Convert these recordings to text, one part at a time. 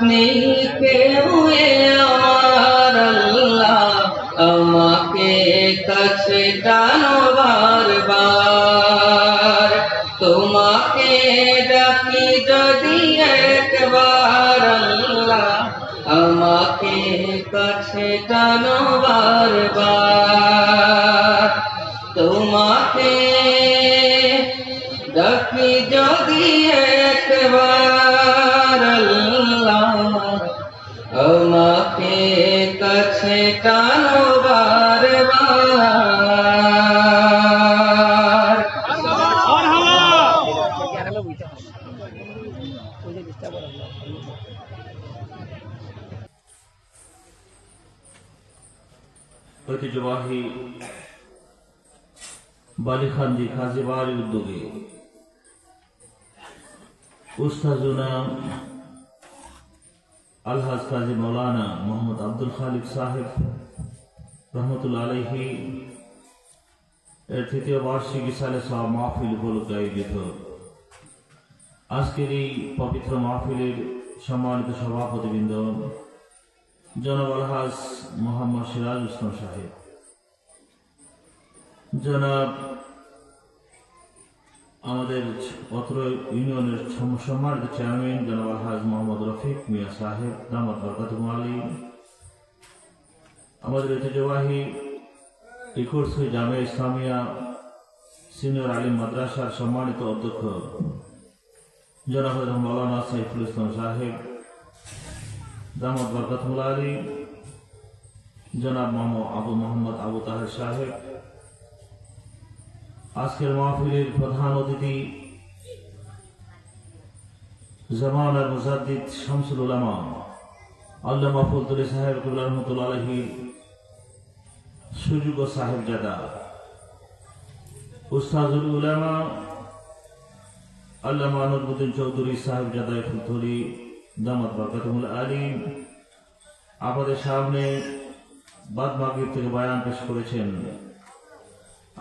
নেই কেউ আমার আল্লাহ আমাকে কাছে টানো বারবার তোমাকে ডাকি যদি একবার আল্লাহ আমাকে কাছে টানো বারবার তোমাকে ডাকি যদি একবার আল্লাহ আমাকে কাছে টানো বারবার ঐতিহ্যবাহী বালিখান্দি কাজী বাড়ির উদ্যোগে উস্তাজুনা আলহাজ কাজী মৌলানা মোহাম্মদ আব্দুল খালিক সাহেব রহমতুল্লাহ আলাইহি এর তৃতীয় বার্ষিকী সালে সব মাহফিল উপলক্ষে আয়োজিত আজকের এই পবিত্র মাহফিলের সম্মানিত সভাপতিবৃন্দ জনাব আলহাজ মোহাম্মদ সিরাজ ইসলাম সাহেব, জনাব আমাদের অত্র ইউনিয়নের সম্মানিত চেয়ারম্যান জনাব আলহাজ মোহাম্মদ রফিক মিয়া সাহেব দামাত বরকাতুহু আলী, আমাদের ঐতিহ্যবাহী ইকুরসি জামিয়া ইসলামিয়া সিনিয়র আলিম মাদ্রাসার সম্মানিত অধ্যক্ষ জনাব মাওলানা সাইফুল ইসলাম সাহেব দামাত বরকাতুহু আলী, জনাব মোহাম্মদ আবু তাহের সাহেব, আজকের মাহফিলের প্রধান অতিথি জামানার মুজাদ্দিদ শামসুল উলামা আল্লামা ফজলুল সাহেব রহমতুল্লাহ আলাইহি সুযোগ্য সাহেবজাদা উস্তাজুল উলামা আল্লামা নুরুদ্দিন চৌধুরী সাহেবজাদা ফুলতলি দামাত বরকাতুহু আলী আমাদের সামনে বাদ মাগরিব থেকে বয়ান পেশ করেছেন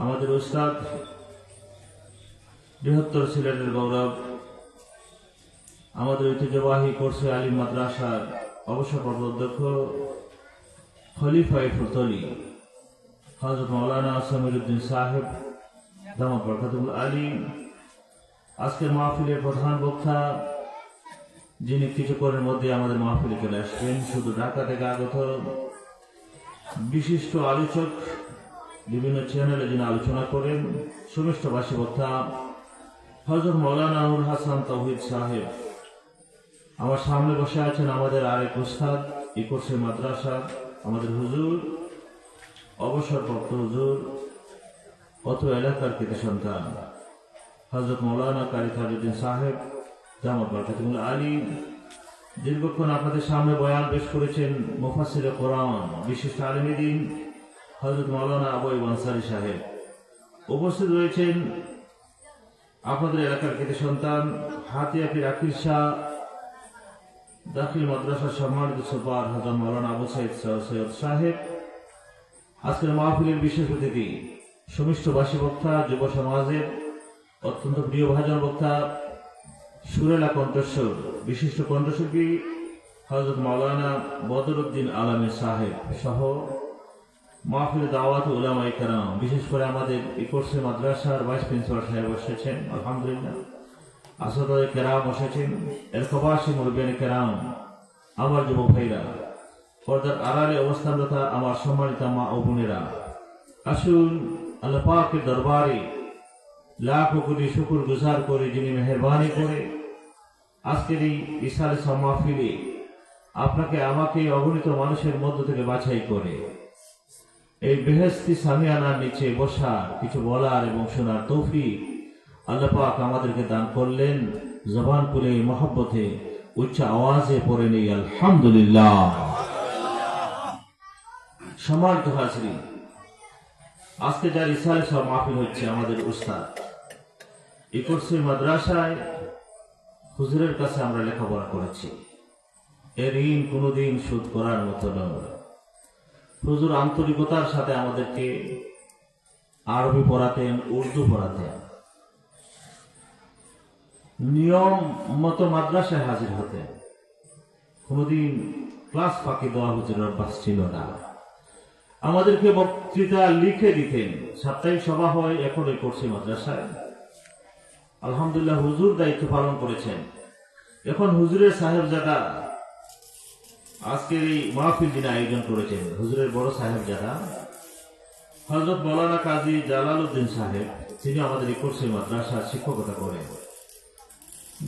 আমাদের উস্তাদ বৃহত্তর সিলেটের গৌরব আমাদের ঐতিহ্যবাহী কোর্সে আলিম মাদ্রাসার অবসরপ্রাপ্ত অধ্যক্ষ খলিফা ফুলতলি হযরত মাওলানা সামিরউদ্দিন সাহেব দামাত বরকাতুহু আলী, আজকের মাহফিলের প্রধান বক্তা যিনি কিছুক্ষণের মধ্যে আমাদের মাহফিলে চলে আসবেন, শুধু ঢাকা থেকে আগত বিশিষ্ট আলোচক, বিভিন্ন চ্যানেলে যিনি আলোচনা করেন, সুমিষ্টভাষী বক্তা হযরত মাওলানা নুর হাসান তাওহীদ সাহেব। আমার সামনে বসে আছেন আমাদের আরেক উস্তাদ এই কোর্সে মাদ্রাসা আমাদের হুজুর অবসরপ্রাপ্ত হুজুর অত এলাকার কৃতি সন্তান হযরত মাওলানা কারি তাজউদ্দিন সাহেব দামাত বরকাতুহু আলী। দীর্ঘক্ষণ আপনাদের সামনে বয়ান পেশ করেছেন মুফাসসিরে কোরআন বিশিষ্ট আলেমে দ্বীন হযরত মাওলানা আবু আইয়ুব আনসারী সাহেব। উপস্থিত রয়েছেন আপনাদের এলাকার কৃতি সন্তান হাতিয়াপীর আকির শাহ দাখিল মাদ্রাসার সম্মানিত সুপার হযরত মাওলানা আবু সাইদ সৈয়দ সাহেব। আজকের মাহফিলের বিশেষ অতিথি সুমিষ্টভাষী বক্তা, যুব সমাজের অত্যন্ত প্রিয় ভাজন বক্তা, সুরেলা কণ্ঠস্বর বিশিষ্ট কণ্ঠশিল্পী হযরত মাওলানা বদরউদ্দিন আলমী সাহেব সহ মাহফিলে দাওয়াত উলামায়ে কেরাম, বিশেষ করে আমাদের এই কোর্সে মাদ্রাসার ভাইস প্রিন্সিপাল সাহেব এসেছেন, আলহামদুলিল্লাহ আসাদায়ে কেরাম এসেছেন, এলাকাবাসী মুরব্বিয়ানে কেরাম, আমার যুবক ভাইরা, পর্দার আড়ালে অবস্থানরত আমার সম্মানিত মা ও বোনেরা, আসুন আল্লাহ পাকের দরবারে লাখো কোটি শুকর গুজার করে যিনি মেহেরবানি করে আজকের এই ইসালে মাহফিলে আপনাকে আমাকে অগণিত মানুষের মধ্য থেকে বাছাই করে এই বেহেশতি সামিয়ানার নিচে বসার, কিছু বলার এবং শোনার তৌফিক আল্লাহ পাক আমাদেরকে দান করলেন। জবান খুলে মহব্বতে উচ্চ আওয়াজে পড়ে নেই আলহামদুলিল্লাহ। সম্মানিত হাজরিন, আজকে যার ইসালে সব মাহফিল হচ্ছে আমাদের উস্তাদ এই কোর্সে মাদ্রাসায় হুজুরের কাছে আমরা লেখাপড়া করেছি, এর ঋণ কোনোদিন শোধ করার মতো নয়। হুজুর আন্তরিকতার সাথে আমাদেরকে আরবি পড়াতেন, উর্দু পড়াতেন, নিয়ম মতো মাদ্রাসায় হাজির হতেন। কোনোদিন ক্লাস ফাঁকি দেওয়া হুজুরের অভ্যাস ছিল না। আমাদেরকে বক্তৃতা লিখে দিতেন। সাপ্তাহিক সভা হয় এখনই করছি মাদ্রাসায়। আলহামদুলিল্লাহ হুজুর দায়িত্ব পালন করেছেন। এখন হুজুরের সাহেবজাদা আজকের এই মাহফিল যিনি আয়োজন করেছেন, হুজুরের বড় সাহেবজাদা হযরত মাওলানা কাজী জালালউদ্দিন সাহেব, তিনি আমাদের এই কোর্সে মাদ্রাসার শিক্ষকতা করেন।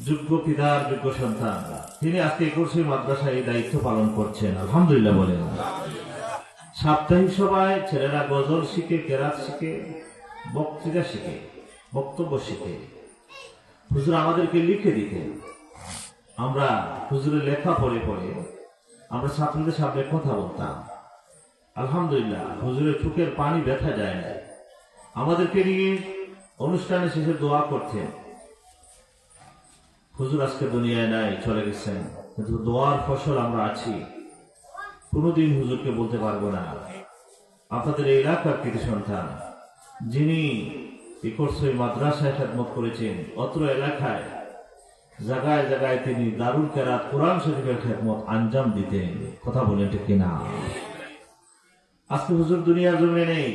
যোগ্য পিতার যোগ্য সন্তান, তিনি আজকে এই কোর্সে মাদ্রাসায় এই দায়িত্ব পালন করছেন। আলহামদুলিল্লাহ বলেন। সাপ্তাহিক সভায় ছেলেরা গজল শিখে, কেরাত শিখে, বক্তৃতা শিখে, বক্তব্য শিখে। হুজুর আমাদেরকে লিখে দিতেন। আমরা হুজুরের লেখা পড়ে পড়ে আমরা ছাত্রদের সামনে কথা বলতাম। আলহামদুলিল্লাহ হুজুরের চোখের পানি ব্যথা যায় না। আমাদেরকে নিয়ে অনুষ্ঠানে শেষে দোয়া করতেন। হুজুর আজকে দুনিয়ায় নাই, চলে গেছেন, কিন্তু দোয়ার ফসল আমরা আছি। কোনদিন হুজুরকে বলতে পারবো না আপনাদের এই এলাকার কৃতি সন্তান যিনি এই কোর্সে মাদ্রাসায় খেদমত করেছেন, অত্র এলাকায় জায়গায় জায়গায় তিনি দারুল কেরাত কোরআন শরীফের খেদমত আঞ্জাম দিতেন। কথা বলেন ঠিক কিনা? আজকে হুজুর দুনিয়ার জমিনে নেই,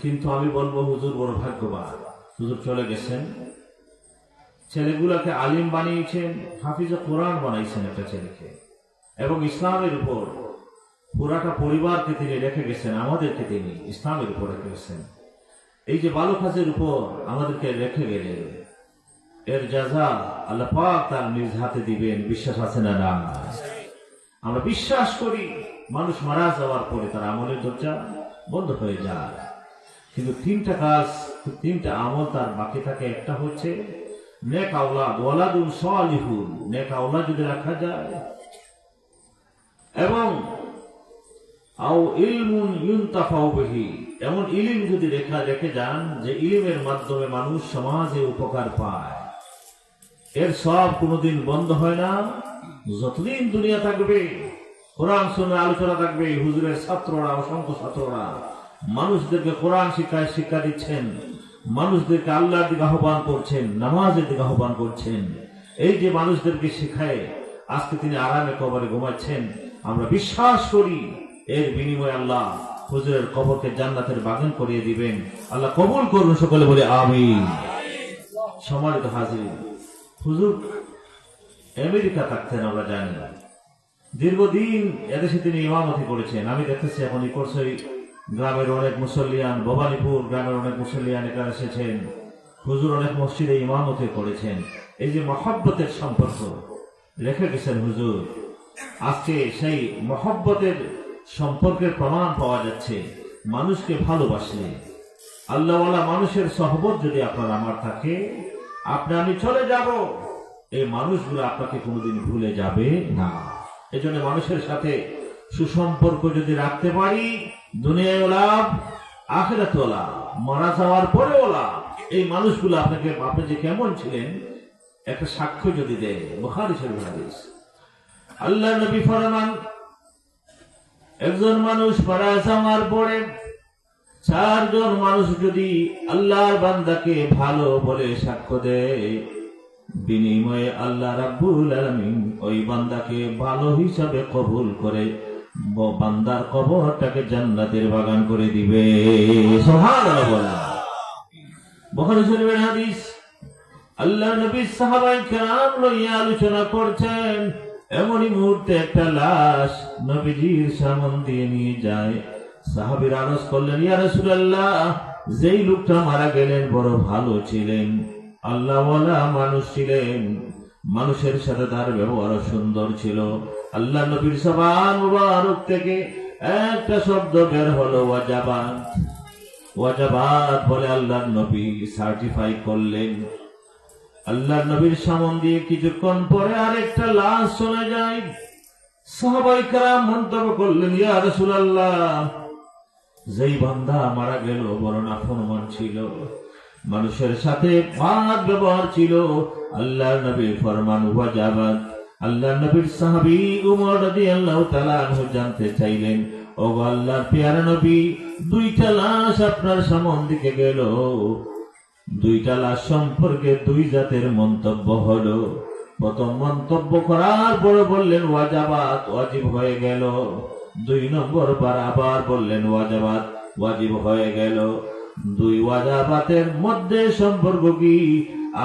কিন্তু আমি বলবো হুজুর বড় ভাগ্যবান। হুজুর চলে গেছেন, ছেলেগুলাকে আলিম বানিয়েছেন, হাফিজে কোরআন বানাইছেন একটা ছেলেকে, এবং ইসলামের উপর পুরাটা পরিবারকে তিনি রেখে গেছেন। আমাদেরকে তিনি ইসলামের উপর রেখে গেছেন। এই যে বালুখাজের উপর আমাদেরকে রেখে গেলেন, এর জাযা আল্লাহ পাক তার নিজ হাতে দিবেন। বিশ্বাস আছে না? না, আমরা বিশ্বাস করি মানুষ মারা যাওয়ার পরে তার আমলের দরজা বন্ধ হয়ে যায়, কিন্তু তিনটা কাজ, তিনটা আমল তার বাকি থাকে। একটা হচ্ছে নেক আওলাদ, ওয়ালাদুন সালিহুন, নেক আওলাদ যদি রাখা যায়, এবং আও ইলমুন ইউনতাফাউ বিহি, এমন ইলম যদি রেখে যান যে ইলমের মাধ্যমে মানুষ সমাজে উপকার পায়, এর সব কোনোদিন বন্ধ হয় না। যতদিন দুনিয়া থাকবে কোরআন সুন্নাহর আলোচনা থাকবে। হুজুরের ছাত্ররা, অসংখ্য ছাত্ররা মানুষদেরকে কোরআন শিক্ষা দিচ্ছেন, মানুষদেরকে আল্লাহর দিকে আহ্বান করছেন, নামাজের দিকে আহ্বান করছেন। এই যে মানুষদেরকে শিখায় আজকে তিনি আরামে কবরে ঘুমাচ্ছেন, আমরা বিশ্বাস করি এর বিনিময়ে আল্লাহ হুজুরের কবরকে জান্নাতের বাগান করিয়ে দিবেন। আল্লাহ কবুল করুন, সকলে বলে আমিন। সম্মানিত হাজির, হুজুর আমেরিকা থাকতেন, আমরা জানি না। দীর্ঘদিন এদেশে তিনি ইমামতি করেছেন। আমি দেখতেছি এখন এই কোর্সে গ্রামের অনেক মুসল্লিয়ান, ভবানীপুর গ্রামের অনেক মুসল্লিয়ান এখানে এসেছেন। হুজুর অনেক মসজিদে ইমামতি করেছেন। এই যে মহব্বতের সম্পর্ক রেখে গেছেন হুজুর, আজকে সেই মহব্বতের সম্পর্কের প্রমাণ পাওয়া যাচ্ছে। মানুষকে ভালোবাসলে, আল্লাহওয়ালা মানুষের সহবত যদি আপনার আমার থাকে, আপনি আমি চলে যাব, এই মানুষগুলো আপনাকে কোনোদিন ভুলে যাবে না। এই জন্য মানুষের সাথে সুসম্পর্ক যদি রাখতে পারি, দুনিয়ায় লাভ, আখিরাতেও লাভ, মারা যাওয়ার পরেও লাভ। এই মানুষগুলো আপনাকে, আপনি যে কেমন ছিলেন একটা সাক্ষ্য যদি দেয়। বুখারী শরীফের হাদিস, আল্লাহর নবী ফরমান, একজন মানুষ মারা যাওয়ার পরে চারজন মানুষ যদি আল্লাহর বান্দাকে ভালো বলে সাক্ষ্য দেয়, বিনিময়ে আল্লাহ রাব্বুল আলামিন ওই বান্দাকে ভালো হিসাবে কবুল করে বান্দার কবরটাকে জান্নাতের বাগান করে দিবে। সুবহানাল্লাহ। বুখারী শরীফের হাদিস, আল্লাহর নবী সাহাবায়ে কেরাম লইয়া আলোচনা করছেন, এমনই মুহূর্তে একটা লাশ নবীজির সামনে দিয়ে নিয়ে যায়। সাহাবীরা আরজ করলেন, ইয়া রাসূলুল্লাহ, যেই লোকটা মারা গেলেন বড় ভালো ছিলেন, আল্লাহওয়ালা মানুষ ছিলেন, মানুষের সাথে তার ব্যবহার সুন্দর ছিল। আল্লাহ নবীর জবান মুবারক থেকে একটা শব্দ বের হলো, ওয়াজাবাত। ওয়াজাবাত বলে আল্লাহর নবী সার্টিফাই করলেন। আল্লাহর নবীর সামনে দিয়ে কিছুক্ষণ পরে আরেকটা লাশ চলে যায়। সাহাবায়ে কেরাম মন্তব্য করলেন, ইয়া রাসূলুল্লাহ, যেই বান্দা মারা গেল বড় নাফরমান ছিল, মানুষের সাথে বাদ ব্যবহার ছিল। আল্লাহর নবী ফরমান, ওয়াজাবাত। আল্লাহর নবীর সাহাবী উমর রাদিয়াল্লাহু তাআলা আনহু জানতে চাইলেন, ও আল্লাহর পেয়ারা নবী, দুইটা লাশ আপনার সামনে দিকে গেল, দুইটা লাশ সম্পর্কে দুই জাতের মন্তব্য হলো। প্রথম মন্তব্য করার পরে বললেন ওয়াজাবাত, ওয়াজিব হয়ে গেল। 2 নম্বর বার আবার বললেন ওয়াজাবাত, ওয়াজিব হয়ে গেল। 2 ওয়াজাবাতের মধ্যে সম্পর্ক কি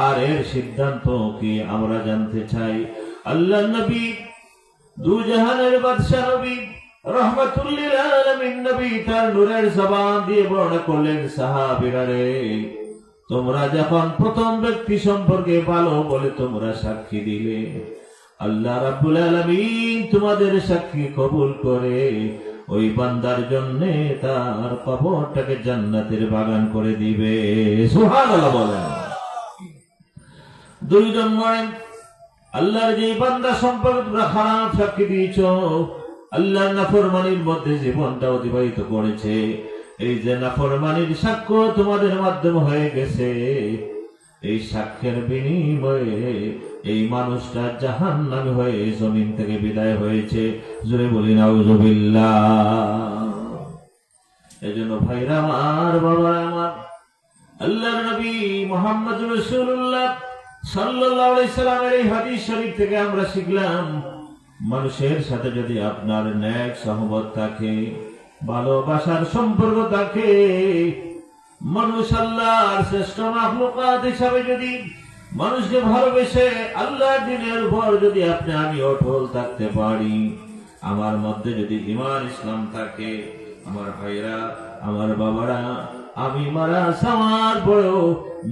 আর এর সিদ্ধান্ত কি আমরা জানতে চাই। আল্লাহ নবী, 2 জাহানের বাদশা নবী, রহমাতুল লিল আলামিন নবী তার নূরের জবান দিয়ে বর্ণনা করলেন, সাহাবীরা রে, তোমরা যখন প্রথম ব্যক্তি সম্পর্কে ভালো বলে তোমরা সাক্ষী দিলে, আল্লাহ রাব্বুল আলামিন তোমাদের সাক্ষী কবুল করে ওই বান্দার জন্য তার কবরটাকে জান্নাতের বাগান করে দিবে। সুবহানাল্লাহ বলেন। 2 নম্বরে আল্লাহর যে বান্দা সম্পর্কে তোমরা খারাপ সাক্ষী দিয়েছ, আল্লাহর নাফরমানির মধ্যে জীবনটা অতিবাহিত করেছে, এই যে নাফরমানির সাক্ষ্য তোমাদের মাধ্যমে হয়ে গেছে, এই সাক্ষ্যের বিনিময়ে এই মানুষটা জাহান্নামী হয়ে জমিন থেকে বিদায় হয়েছে। জোরে বলি নাউযুবিল্লাহ। এজন্য ভাইরা আমার, বাবারা আমার, আল্লাহর নবী মুহাম্মদুর রাসূলুল্লাহ সাল্লাল্লাহু আলাইহি সাল্লামের এই হাদিস শরীফ থেকে আমরা শিখলাম, মানুষের সাথে যদি আপনার নেক সহবত থাকে, ভালোবাসার সম্পর্ক থাকে, মানুষ আল্লাহর শ্রেষ্ঠ মাখলুকাত হিসাবে যদি মানুষকে ভালোবেসে আল্লাহর দ্বীনের উপর যদি আপনি আমি অটল থাকতে পারি, আমার মধ্যে যদি ঈমান ইসলাম থাকে, আমার ভাইরা, আমার বাবারা, আমি মারা যাওয়ার পরেও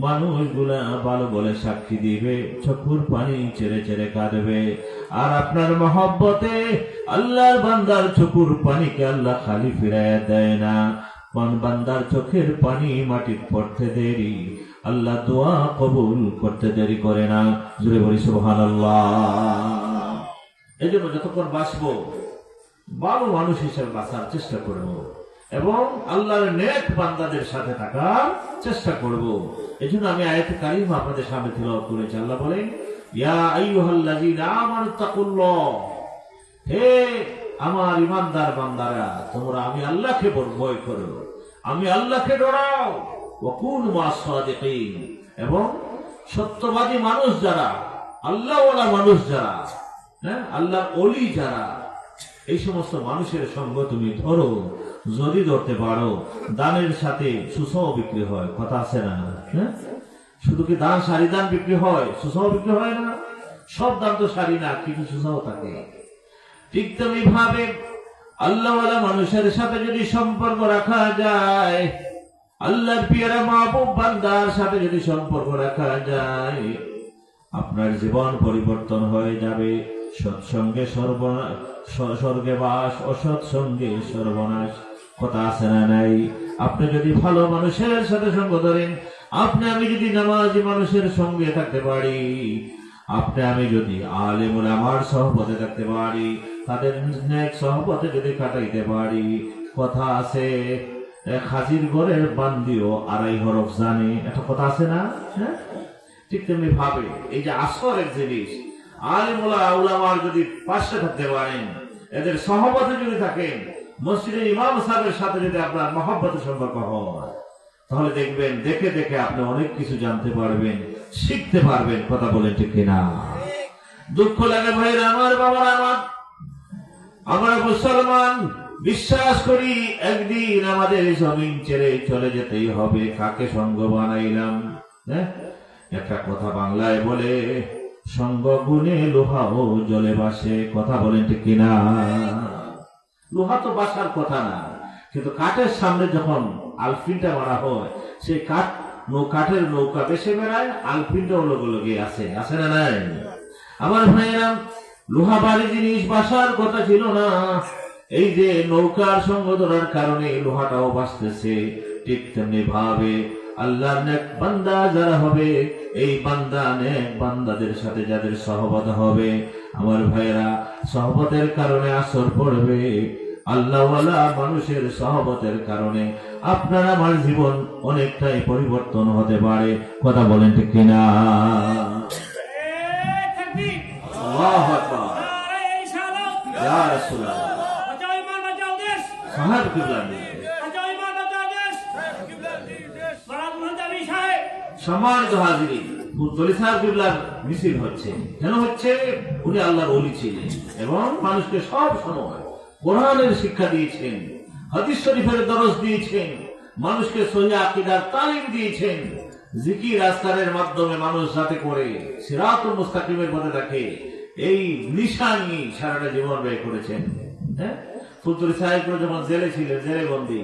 মানুষগুলা ভালো বলে সাক্ষী দিবে, চোখের পানি ছেড়ে ছেড়ে কাঁদবে। আর আপনার মহব্বতে আল্লাহর বান্দার চোখের পানিকে আল্লাহ খালি ফিরাইয়া দেয় না। বান্দার চোখের পানি মাটির পড়তে দেরি, আল্লাহ দোয়া কবুল করতে দেরি করে না। জোরে বলি সুবহানাল্লাহ। এই জন্য যতক্ষণ বাঁচবো ভালো মানুষ হিসেবে বাঁচার চেষ্টা করবো এবং আল্লাহর নেক বান্দাদের সাথে থাকার চেষ্টা করব। এই জন্য আমি আয়াতে কারিমা আপনাদের সামনে তিলাওয়াত করেছি। আল্লাহ বলেন, ইয়া আইয়ুহাল্লাযীনা আমানু তাকুল্লাহ, হে আমার ঈমানদার বান্দারা, তোমরা আমি আল্লাহকে ভয় করো, আমি আল্লাহকে ডরাও, ওয়া কুনু মা'আস সাদিকিন, এবং সত্যবাদী মানুষ যারা, আল্লাহওয়ালা মানুষ যারা, আল্লাহর ওলি যারা, এই সমস্ত মানুষের সঙ্গ তুমি ধরো। যদি ধরতে পারো, দানের সাথে সুসাও বিক্রি হয়, কথা আছে না? শুধু কি দান, সারি দান বিক্রি হয়, সুসাও বিক্রি হয় না? সব দান তো সারি না, কিছু সুসাও থাকে। ঠিক তেমনি ভাবে আল্লাহওয়ালা মানুষের সাথে যদি সম্পর্ক রাখা যায়, আল্লাহর পিয়ারা মাহবুব বান্দার সাথে যদি সম্পর্ক রাখা যায়, আপনার জীবন পরিবর্তন হয়ে যাবে। সৎসঙ্গে স্বর্গে বাস, অসৎ সঙ্গে সর্বনাশ, কথা আছে না নাই? আপনি যদি ভালো মানুষের সাথে সঙ্গ ধরেন, আপনি আমি যদি নামাজি মানুষের সঙ্গে থাকতে পারি, আপনি আমি যদি আলেম উলামার সহবতে থাকতে পারি, তাদের নেক সহবতে যদি কাটাইতে পারি, কথা আছে, এক হাজির ঘরের বান্দিও 2.5 হরফ জানে, একটা কথা আছে না? হ্যাঁ, ঠিক তেমনি ভাবে এই যে আসরের জিনিস, আলেম উলামার যদি পাশে থাকতে পারেন, এদের সহবতে যদি থাকেন, মসজিদের ইমাম সাহেবের সাথে যদি আপনার মহব্বতের সম্পর্ক হয়, তাহলে দেখবেন দেখে দেখে আপনি অনেক কিছু জানতে পারবেন, শিখতে পারবেন। কথা বলেন ঠিক কিনা? দুঃখ লাগে ভাইরা আমার, বাবার আমার, আমরা মুসলমান, বিশ্বাস করি একদিন আমাদের জমিন ছেড়ে চলে যেতেই হবে। কাকে সঙ্গ বানাইলাম? একটা কথা বাংলায় বলে, সঙ্গ গুণে লোহাও জলে বাসে। কথা বলেন ঠিক কিনা? লোহা তো বাসার কথা না, কিন্তু কাঠের সামনে যখন আলফিনটা মারা হয়, সেই কাঠের নৌকা বেসে বেড়ায়, আলফিনটা লগে আছে, আছে না নাই? আমার ভাইয়েরা, লোহা বাড়ি জিনিস বাসার কথা ছিল না, এই যে নৌকার সঙ্গ ধরার কারণে লোহাটাও বাঁচতেছে। ঠিক তেমনি ভাবে আল্লাহর নেক বান্দা যারা হবে, এই বান্দা নেক বান্দাদের সাথে যাদের সহবত হবে, আমার ভাইয়েরা, সহবতের কারণে আসর পড়বে। আল্লাহওয়ালা মানুষের সহবতের কারণে আপনার আমার জীবন অনেকটাই পরিবর্তন হতে পারে। কথা বলেন ঠিক কিনা? আল্লাহু আকবার, ইয়া রাসূলুল্লাহ, সাহাব কিবলা, সম্মানিত হাজিরিন, ফুলতলি সাহেব কিবলার মিছিল হচ্ছে। কেন হচ্ছে? উনি আল্লাহর ওলি ছিলেন এবং মানুষকে সব সময় কোরআনের শিক্ষা দিয়েছেন, হাদিস শরীফের দরস দিয়েছেন, মানুষকে সহিহ আকীদার তালিম দিয়েছেন। জিকির আজকারের মাধ্যমে মানুষ যাতে করে সিরাতুল মুস্তাকিমের পথে থাকে, এই নিশানি সারাটা জীবন ব্যয় করেছেন। হ্যাঁ, ফুলতলি সাহেব যখন জেলে ছিলেন, জেলে বন্দী,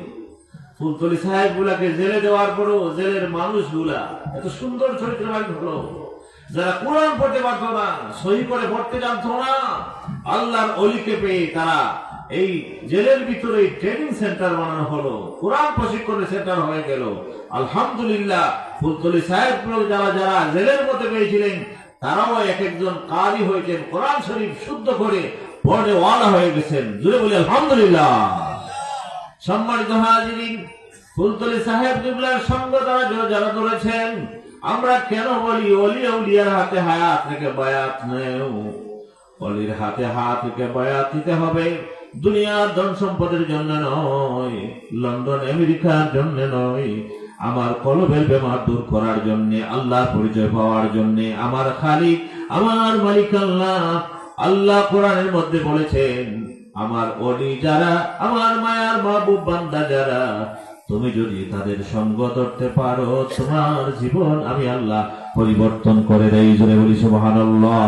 ফুলতলি সাহেব গুলাকে জেলে দেওয়ার পরও জেলের মানুষগুলা এত সুন্দর চরিত্রবান হলো, যারা কোরআন পড়তে পারতো না, সহি করে পড়তে জানতো না, আল্লাহর অলিকে পেয়ে তারা এই জেলের ভিতরে ট্রেনিং সেন্টার বানানো হলো, কোরআন প্রশিক্ষণের সেন্টার হয়ে গেল। আলহামদুলিল্লাহ, ফুলতলি সাহেব যারা যারা জেলের মধ্যে পেয়েছিলেন তারাও এক একজন কারি হয়েছেন, কোরআন শরীফ শুদ্ধ করে পড়ে ওয়ালা হয়ে গেছেন। জুড়ে বলি আলহামদুলিল্লাহ। সম্মানিত হাজিরিন, ফুলতলি সাহেব কিবলার সঙ্গ তারা যারা ধরেছেন, আমরা কেন বলি অলি আউলিয়ার হাতে হায়াত রেখে বায়াত নেও? অলির হাতে হাত রেখে বায়াত দিতে হবে দুনিয়ার ধন সম্পদের জন্য নয়, লন্ডন আমেরিকার জন্য নয়, আমার কলবের বেমার দূর করার জন্য, আল্লাহর পরিচয় পাওয়ার জন্য। আমার খালিক, আমার মালিক আল্লাহ। আল্লাহ কোরআনের মধ্যে বলেছেন, আমার অলি যারা, আমার মায়ার মাহবুব বান্দা যারা, তুমি যদি তাদের সঙ্গ ধরতে পারো, তোমার জীবন আমি আল্লাহ পরিবর্তন করে দেই। জোরে বলি সুবহানাল্লাহ।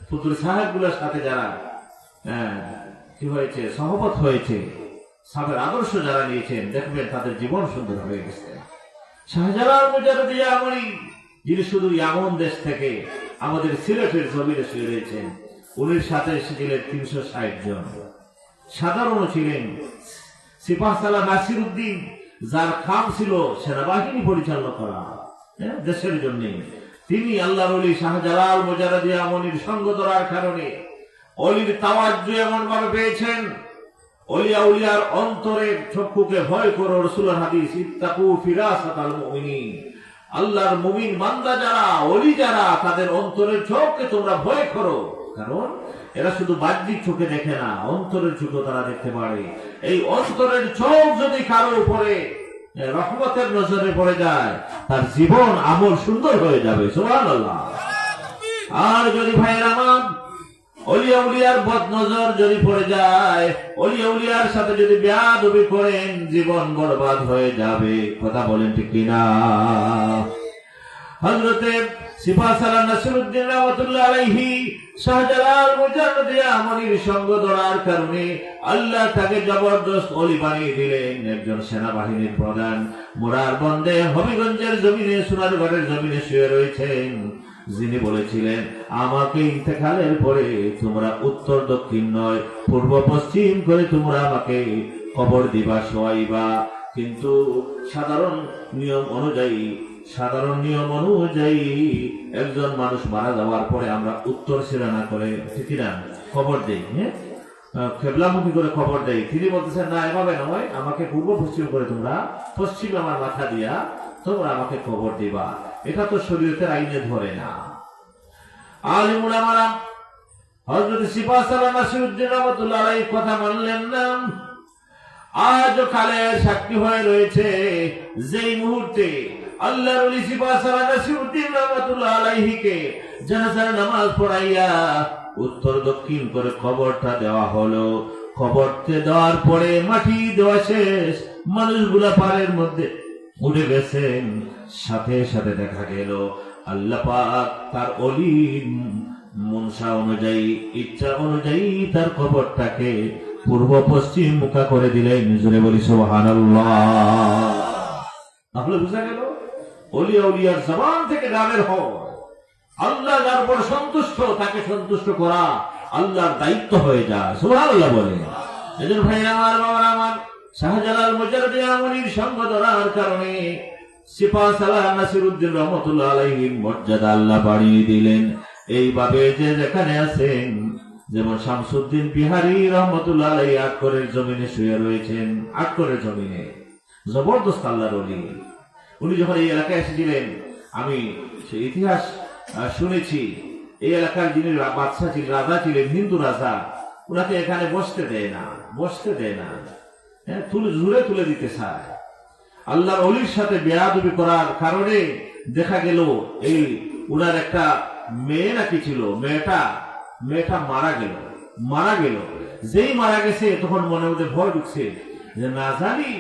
ফুলতলি সাহেব গুলোর সাথে যারা কি হয়েছে, সহবত হয়েছে, সাহেবের আদর্শ যারা নিয়েছেন, দেখবেন তাদের জীবন সুন্দর হয়ে গেছে। শাহজালাল মুজাদ্দিদ আমরি, যিনি শুধু ইয়ামন দেশ থেকে আমাদের সিলেটের জমিনে শুয়ে রয়েছেন, উনির সাথে ছিলেন 360 জন। সাধারণ ছিলেন সিপাহসালার নাসিরউদ্দিন, যার কাম ছিল সেনাবাহিনী পরিচালনা করা দেশের জন্য। তিনি আল্লাহর ওলি শাহজালাল মুজাদ্দিদ আমরির সঙ্গ ধরার কারণে অলির তাওয়াজ্জু এমন ভাবে পেয়েছেন, অলিয়া উলিয়ার অন্তরের চক্ষুকে ভয় করো। রাসূলের হাদিস, ইত্তাকু ফিরাসাতাল মুমিনিন, আল্লাহর মুমিন বান্দা যারা, অলি যারা, তাদের অন্তরের চোখকে তোমরা ভয় করো। কারণ এরা শুধু বাহ্যিক চোখে দেখে না, অন্তরের চোখে তারা দেখতে পারে। এই অন্তরের চোখ যদি কারো উপরে রহমতের নজরে পড়ে যায়, তার জীবন আমল সুন্দর হয়ে যাবে। সুবহানাল্লাহ। আর যদি ভাইয়ের আমার অলিয়া উলিয়ার বদ নজর যদি পড়ে যায়, অলিয়া উলিয়ার সাথে যদি বেয়াদবি করেন, জীবন বরবাদ হয়ে যাবে। কথা বলেন ঠিক কিনা? হযরতে সিপাহসালার নাসিরউদ্দিন রাহমাতুল্লাহ আলাইহি শাহজালাল মুজাদ্দিদ আমরির সঙ্গ ধরার কারণে আল্লাহ তাকে জবরদস্ত অলি বানিয়ে দিলেন, একজন সেনাবাহিনীর প্রধান। মুরার বন্দে হবিগঞ্জের জমিনে, সোনারগড়ের জমিনে শুয়ে রয়েছেন, যিনি বলেছিলেন, আমাকে ইন্তেকালের পরে তোমরা উত্তর দক্ষিণ নয়, পূর্ব পশ্চিম করে তোমরা আমাকে কবর দিবা, শোয়াইবা। কিন্তু সাধারণ নিয়ম অনুযায়ী একজন মানুষ মারা যাওয়ার পরে আমরা উত্তর সিরানা করে, ঠিক না, খবর দেই, হ্যাঁ, কেবলামুখী করে খবর দেই। তিনি বলতেছেন, না, এভাবে নয়, আমাকে পূর্ব পশ্চিম করে তোমরা, পশ্চিম আমার মাথা দিয়া তোমরা আমাকে খবর দিবা। এটা তো শরীয়তের আইনে ধরে না। আলিম উলামারা হযরত সিপাহসালার নাসিরউদ্দিন রাহমাতুল্লাহ আলাইহির কথা মানলেন না। আজও কালের সাক্ষী হয়ে রয়েছে, যেই মুহূর্তে আল্লাহর ওলি সিপাহসালার নাসিরউদ্দিন রাহমাতুল্লাহ আলাইহিকে জানাজার নামাজ পড়াইয়া উত্তর দক্ষিণ করে কবরটা দেওয়া হলো, কবরতে দেওয়ার পরে মাটি দেওয়া শেষ, মানুষগুলা পাড়ের মধ্যে উঠে গেছেন। সাথে সাথে দেখা গেল আল্লাহ পাক তার অলির মনসা অনুযায়ী, ইচ্ছা অনুযায়ী তার কবরটাকে পূর্ব পশ্চিম মুখা করে দিলেন। জোরে বলি সুবহানাল্লাহ। তাহলে বুঝা গেল অলিয়া উলিয়ার জবান থেকে গাবের হয়, আল্লাহ যার উপর সন্তুষ্ট, তাকে সন্তুষ্ট করা আল্লাহর দায়িত্ব হয়ে যায়। সুবহানাল্লাহ বলে। এজন্য ভাই আমার, বাবার আমার, শাহজালাল মুজাদ্দিদ আমরির সঙ্গ ধরার কারণে সিপাহসালার নাসিরউদ্দিন রাহমাতুল্লাহ আলাইহির মর্যাদা আল্লাহ বাড়িয়ে দিলেন। এইভাবে যে যেখানে আছেন, যেমন শামসুদ্দিন বিহারী রহমতুল্লাহ আলাইহি আটকরের জমিনে শুয়ে রয়েছেন, আটকরের জমিনে জবরদস্ত আল্লাহর ওলি। উনি যখন এই এলাকায় এসেছিলেন, আমি সেই ইতিহাস শুনেছি, এই এলাকার যিনি বাদশা ছিলেন, রাজা ছিলেন, হিন্দু রাজা, ওনাকে এখানে বসতে দেয় না, জুড়ে তুলে দিতে চায়। আল্লাহর ওলির সাথে বেয়াদবি করার কারণে দেখা গেল এই উনার একটা মেয়ে নাকি ছিল, মেয়েটা মারা গেল। যেই মারা গেছে তখন মনের মধ্যে ভয় ঢুকছে যে না জানি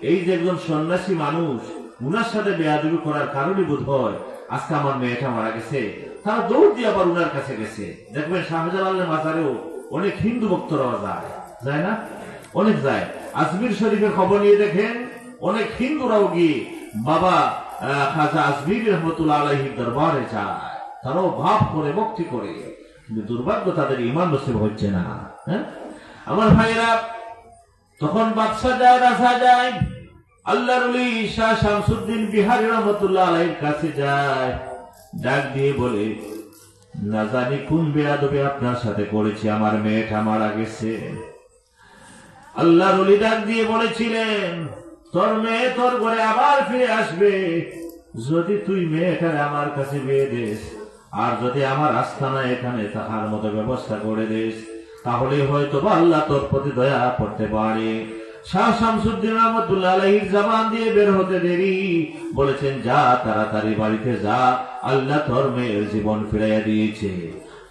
এই যে একজন সন্ন্যাসী মানুষ, উনার সাথে বেয়াদবি করার কারণে বোধ হয় আজকে আমার মেয়েটা মারা গেছে। তারা দৌড় দিয়ে আবার উনার কাছে গেছে। দেখবেন শাহজালালের মাজারেও অনেক হিন্দু ভক্তরা যায় না, অনেক যায়। আজমির শরীফের খবর নিয়ে দেখেন অনেক হিন্দুরাও গিয়ে বাবা খাজা আজমির রহমতুল্লাহ আলাইহির দরবারে যায়, তারাও ভাব করে ভক্তি করে, কিন্তু দুর্ভাগ্য তাদের ইমান নসিব হচ্ছে না। হ্যাঁ আমার ভাইরা, তখন বাদশা যায়, রাজা যায়, আল্লাহর ওলি শাহ শামসুদ্দিন বিহারী রহমতুল্লাহ আলাইহির কাছে যায়, ডাক দিয়ে বলে না জানি কোন বেয়াদবি আপনার সাথে করেছি, আমার মেয়েটা মারা গেছে। আল্লাহর ওলি ডাক দিয়ে বলেছিলেন তোর মেয়ে তোর ঘরে আবার ফিরে আসবে যদি তুই মেয়েটারে আমার কাছে বিয়ে দিস, আর যদি আমার আস্তানা এখানে থাকার মতো ব্যবস্থা করে দিস, তাহলে হয়তো আল্লাহ তোর প্রতি দয়া করতে পারে। শাহ শামসুদ্দিন রহমতুল্লাহ আলাইহির জবান দিয়ে বের হতে দেরি, বলেছেন যা তাড়াতাড়ি বাড়িতে যা, আল্লাহ তোর মেয়ের জীবন ফিরাইয়া দিয়েছে।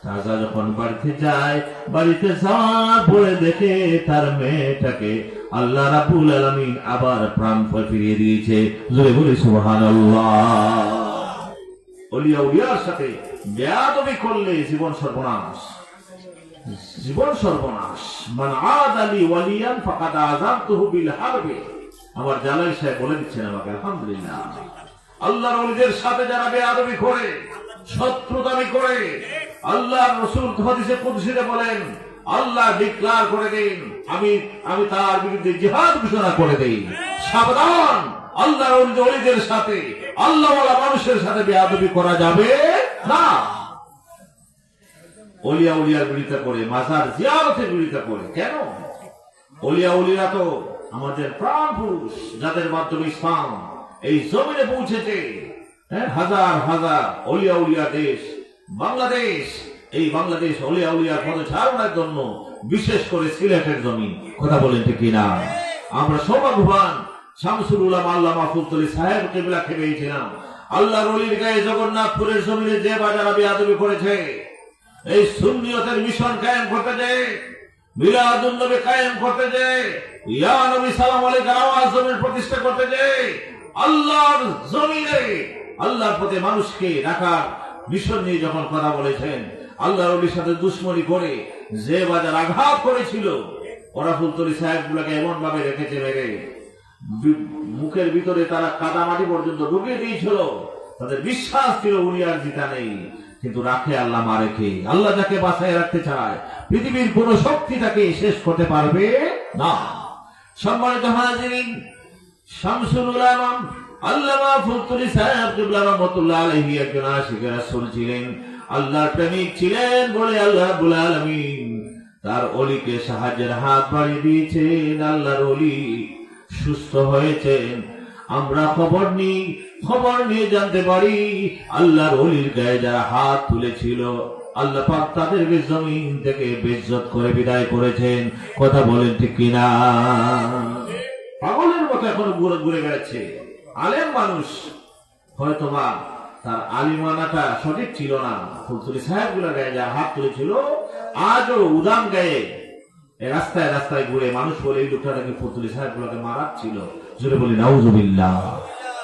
রাজা যখন বাড়িতে যাওয়ার পরে দেখে তার মেয়েটাকে আল্লাহ রাব্বুল আলামিন আবার প্রাণ ফিরিয়ে দিয়েছে। জোরে বলি সুবহানাল্লাহ। ওলিয়া উলিয়ার সাথে বেয়াদবি করলে জীবন সর্বনাশ, জীবন সর্বনাশ। মান আদালি ওয়ালিয়ান ফাকাদ আযানতুহু বিল হারবি। আমার জালাল সাহেব বলে দিচ্ছেন আমাকে, আলহামদুলিল্লাহ। আল্লাহর ওলিদের সাথে যারা বেয়াদবি করে, শত্রুতামি করে, আল্লাহর রাসূল হাদিসে কুদসিতে বলেন আল্লাহ ডিক্লার করে দেন আমি তার বিরুদ্ধে জিহাদ ঘোষণা করে দেই। সাবধান, আল্লাহর ওলিদের সাথে, আল্লাহওয়ালা মানুষের সাথে বেয়াদবি করা যাবে না। ওলিয়া উলিয়ার বিরোধিতা করে, মাজার জিয়ারতের বিরোধিতা করে। কেন? ওলিয়া উলিরা তো আমাদের প্রাণ পুরুষ, যাদের মাধ্যমে ইসলাম এই জমিনে পৌঁছেছে। হাজার হাজার ওলিয়া উলিয়া দেশ বাংলাদেশ। এই বাংলাদেশ ওলিয়া উলিয়ার পদচারণার জন্য, বিশেষ করে সিলেটের জমি। কথা বলেন ঠিক কিনা? আমরা সৌভাগ্যবান, শামসুল উলামা আল্লামা ফুলতলি সাহেব কিবলাকে পেয়েছিলাম। আল্লাহর ওলির গায়ে জগন্নাথপুরের জমিনে যে বাজারা বেয়াদবি করেছে, এই সুন্নিয়তের মিশন কায়েম করতে যে, মিলাদুন নবী কায়েম করতে যে, ইয়া নবী সালাম আলাইকুম আওয়াজ জমিন প্রতিষ্ঠা করতে যে, আল্লাহর জমিনে আল্লাহর প্রতি মানুষকে রাখার মিশন নিয়ে যখন কথা বলেছেন, আল্লাহর ওলির সাথে দুশ্মনী করে যে বাজার আঘাত করেছিল, ওরা ফুলতলি সাহেব গুলাকে এমন ভাবে রেখেছে, মেরে মুখের ভিতরে তারা কাদামাটি পর্যন্ত ঢুকিয়ে দিয়েছিল। তাদের বিশ্বাস ছিল উনি আর জিতা নেই, কিন্তু রাখে আল্লাহ মারে কে। আল্লাহ যাকে বাঁচায় রাখতে চায়, পৃথিবীর কোন শক্তি তাকে শেষ করতে পারবে না। সম্মানিত হাজিরিন, শামসুল উলামা আল্লামা ফুলতলি সাহেব কিবলা রাহমাতুল্লাহ আলাইহি একজন আশিকে রাসূল ছিলেন, আল্লাহর প্রেমিক ছিলেন বলে আল্লাহ রাব্বুল আলামিন তার ওলিকে সাহায্যের হাত বাড়িয়ে দিয়েছেন। আল্লাহর ওলি সুস্থ হয়েছেন। আমরা খবর নিয়ে জানতে পারি আল্লাহর ওলির গায়ে যারা হাত তুলেছিল, আল্লাহ পাক তাদেরকে জমিন থেকে বেইজ্জত করে বিদায় করেছেন। কথা বলেন ঠিক কিনা? পাগলের মতো এখন ঘুরে বেড়াচ্ছে। আলেম মানুষ, হয়তোবা তার আলিমানাটা সঠিক ছিল না। ফুলতলি সাহেব গুলার গায়ে যারা হাত তুলেছিল, আজও উদাম গায়ে রাস্তায় রাস্তায় ঘুরে মানুষ বলে এই লোকটা নাকি ফুলতলি সাহেব গুলাকে মারাচ্ছিল। জোরে বলি নাউজুবিল্লাহ।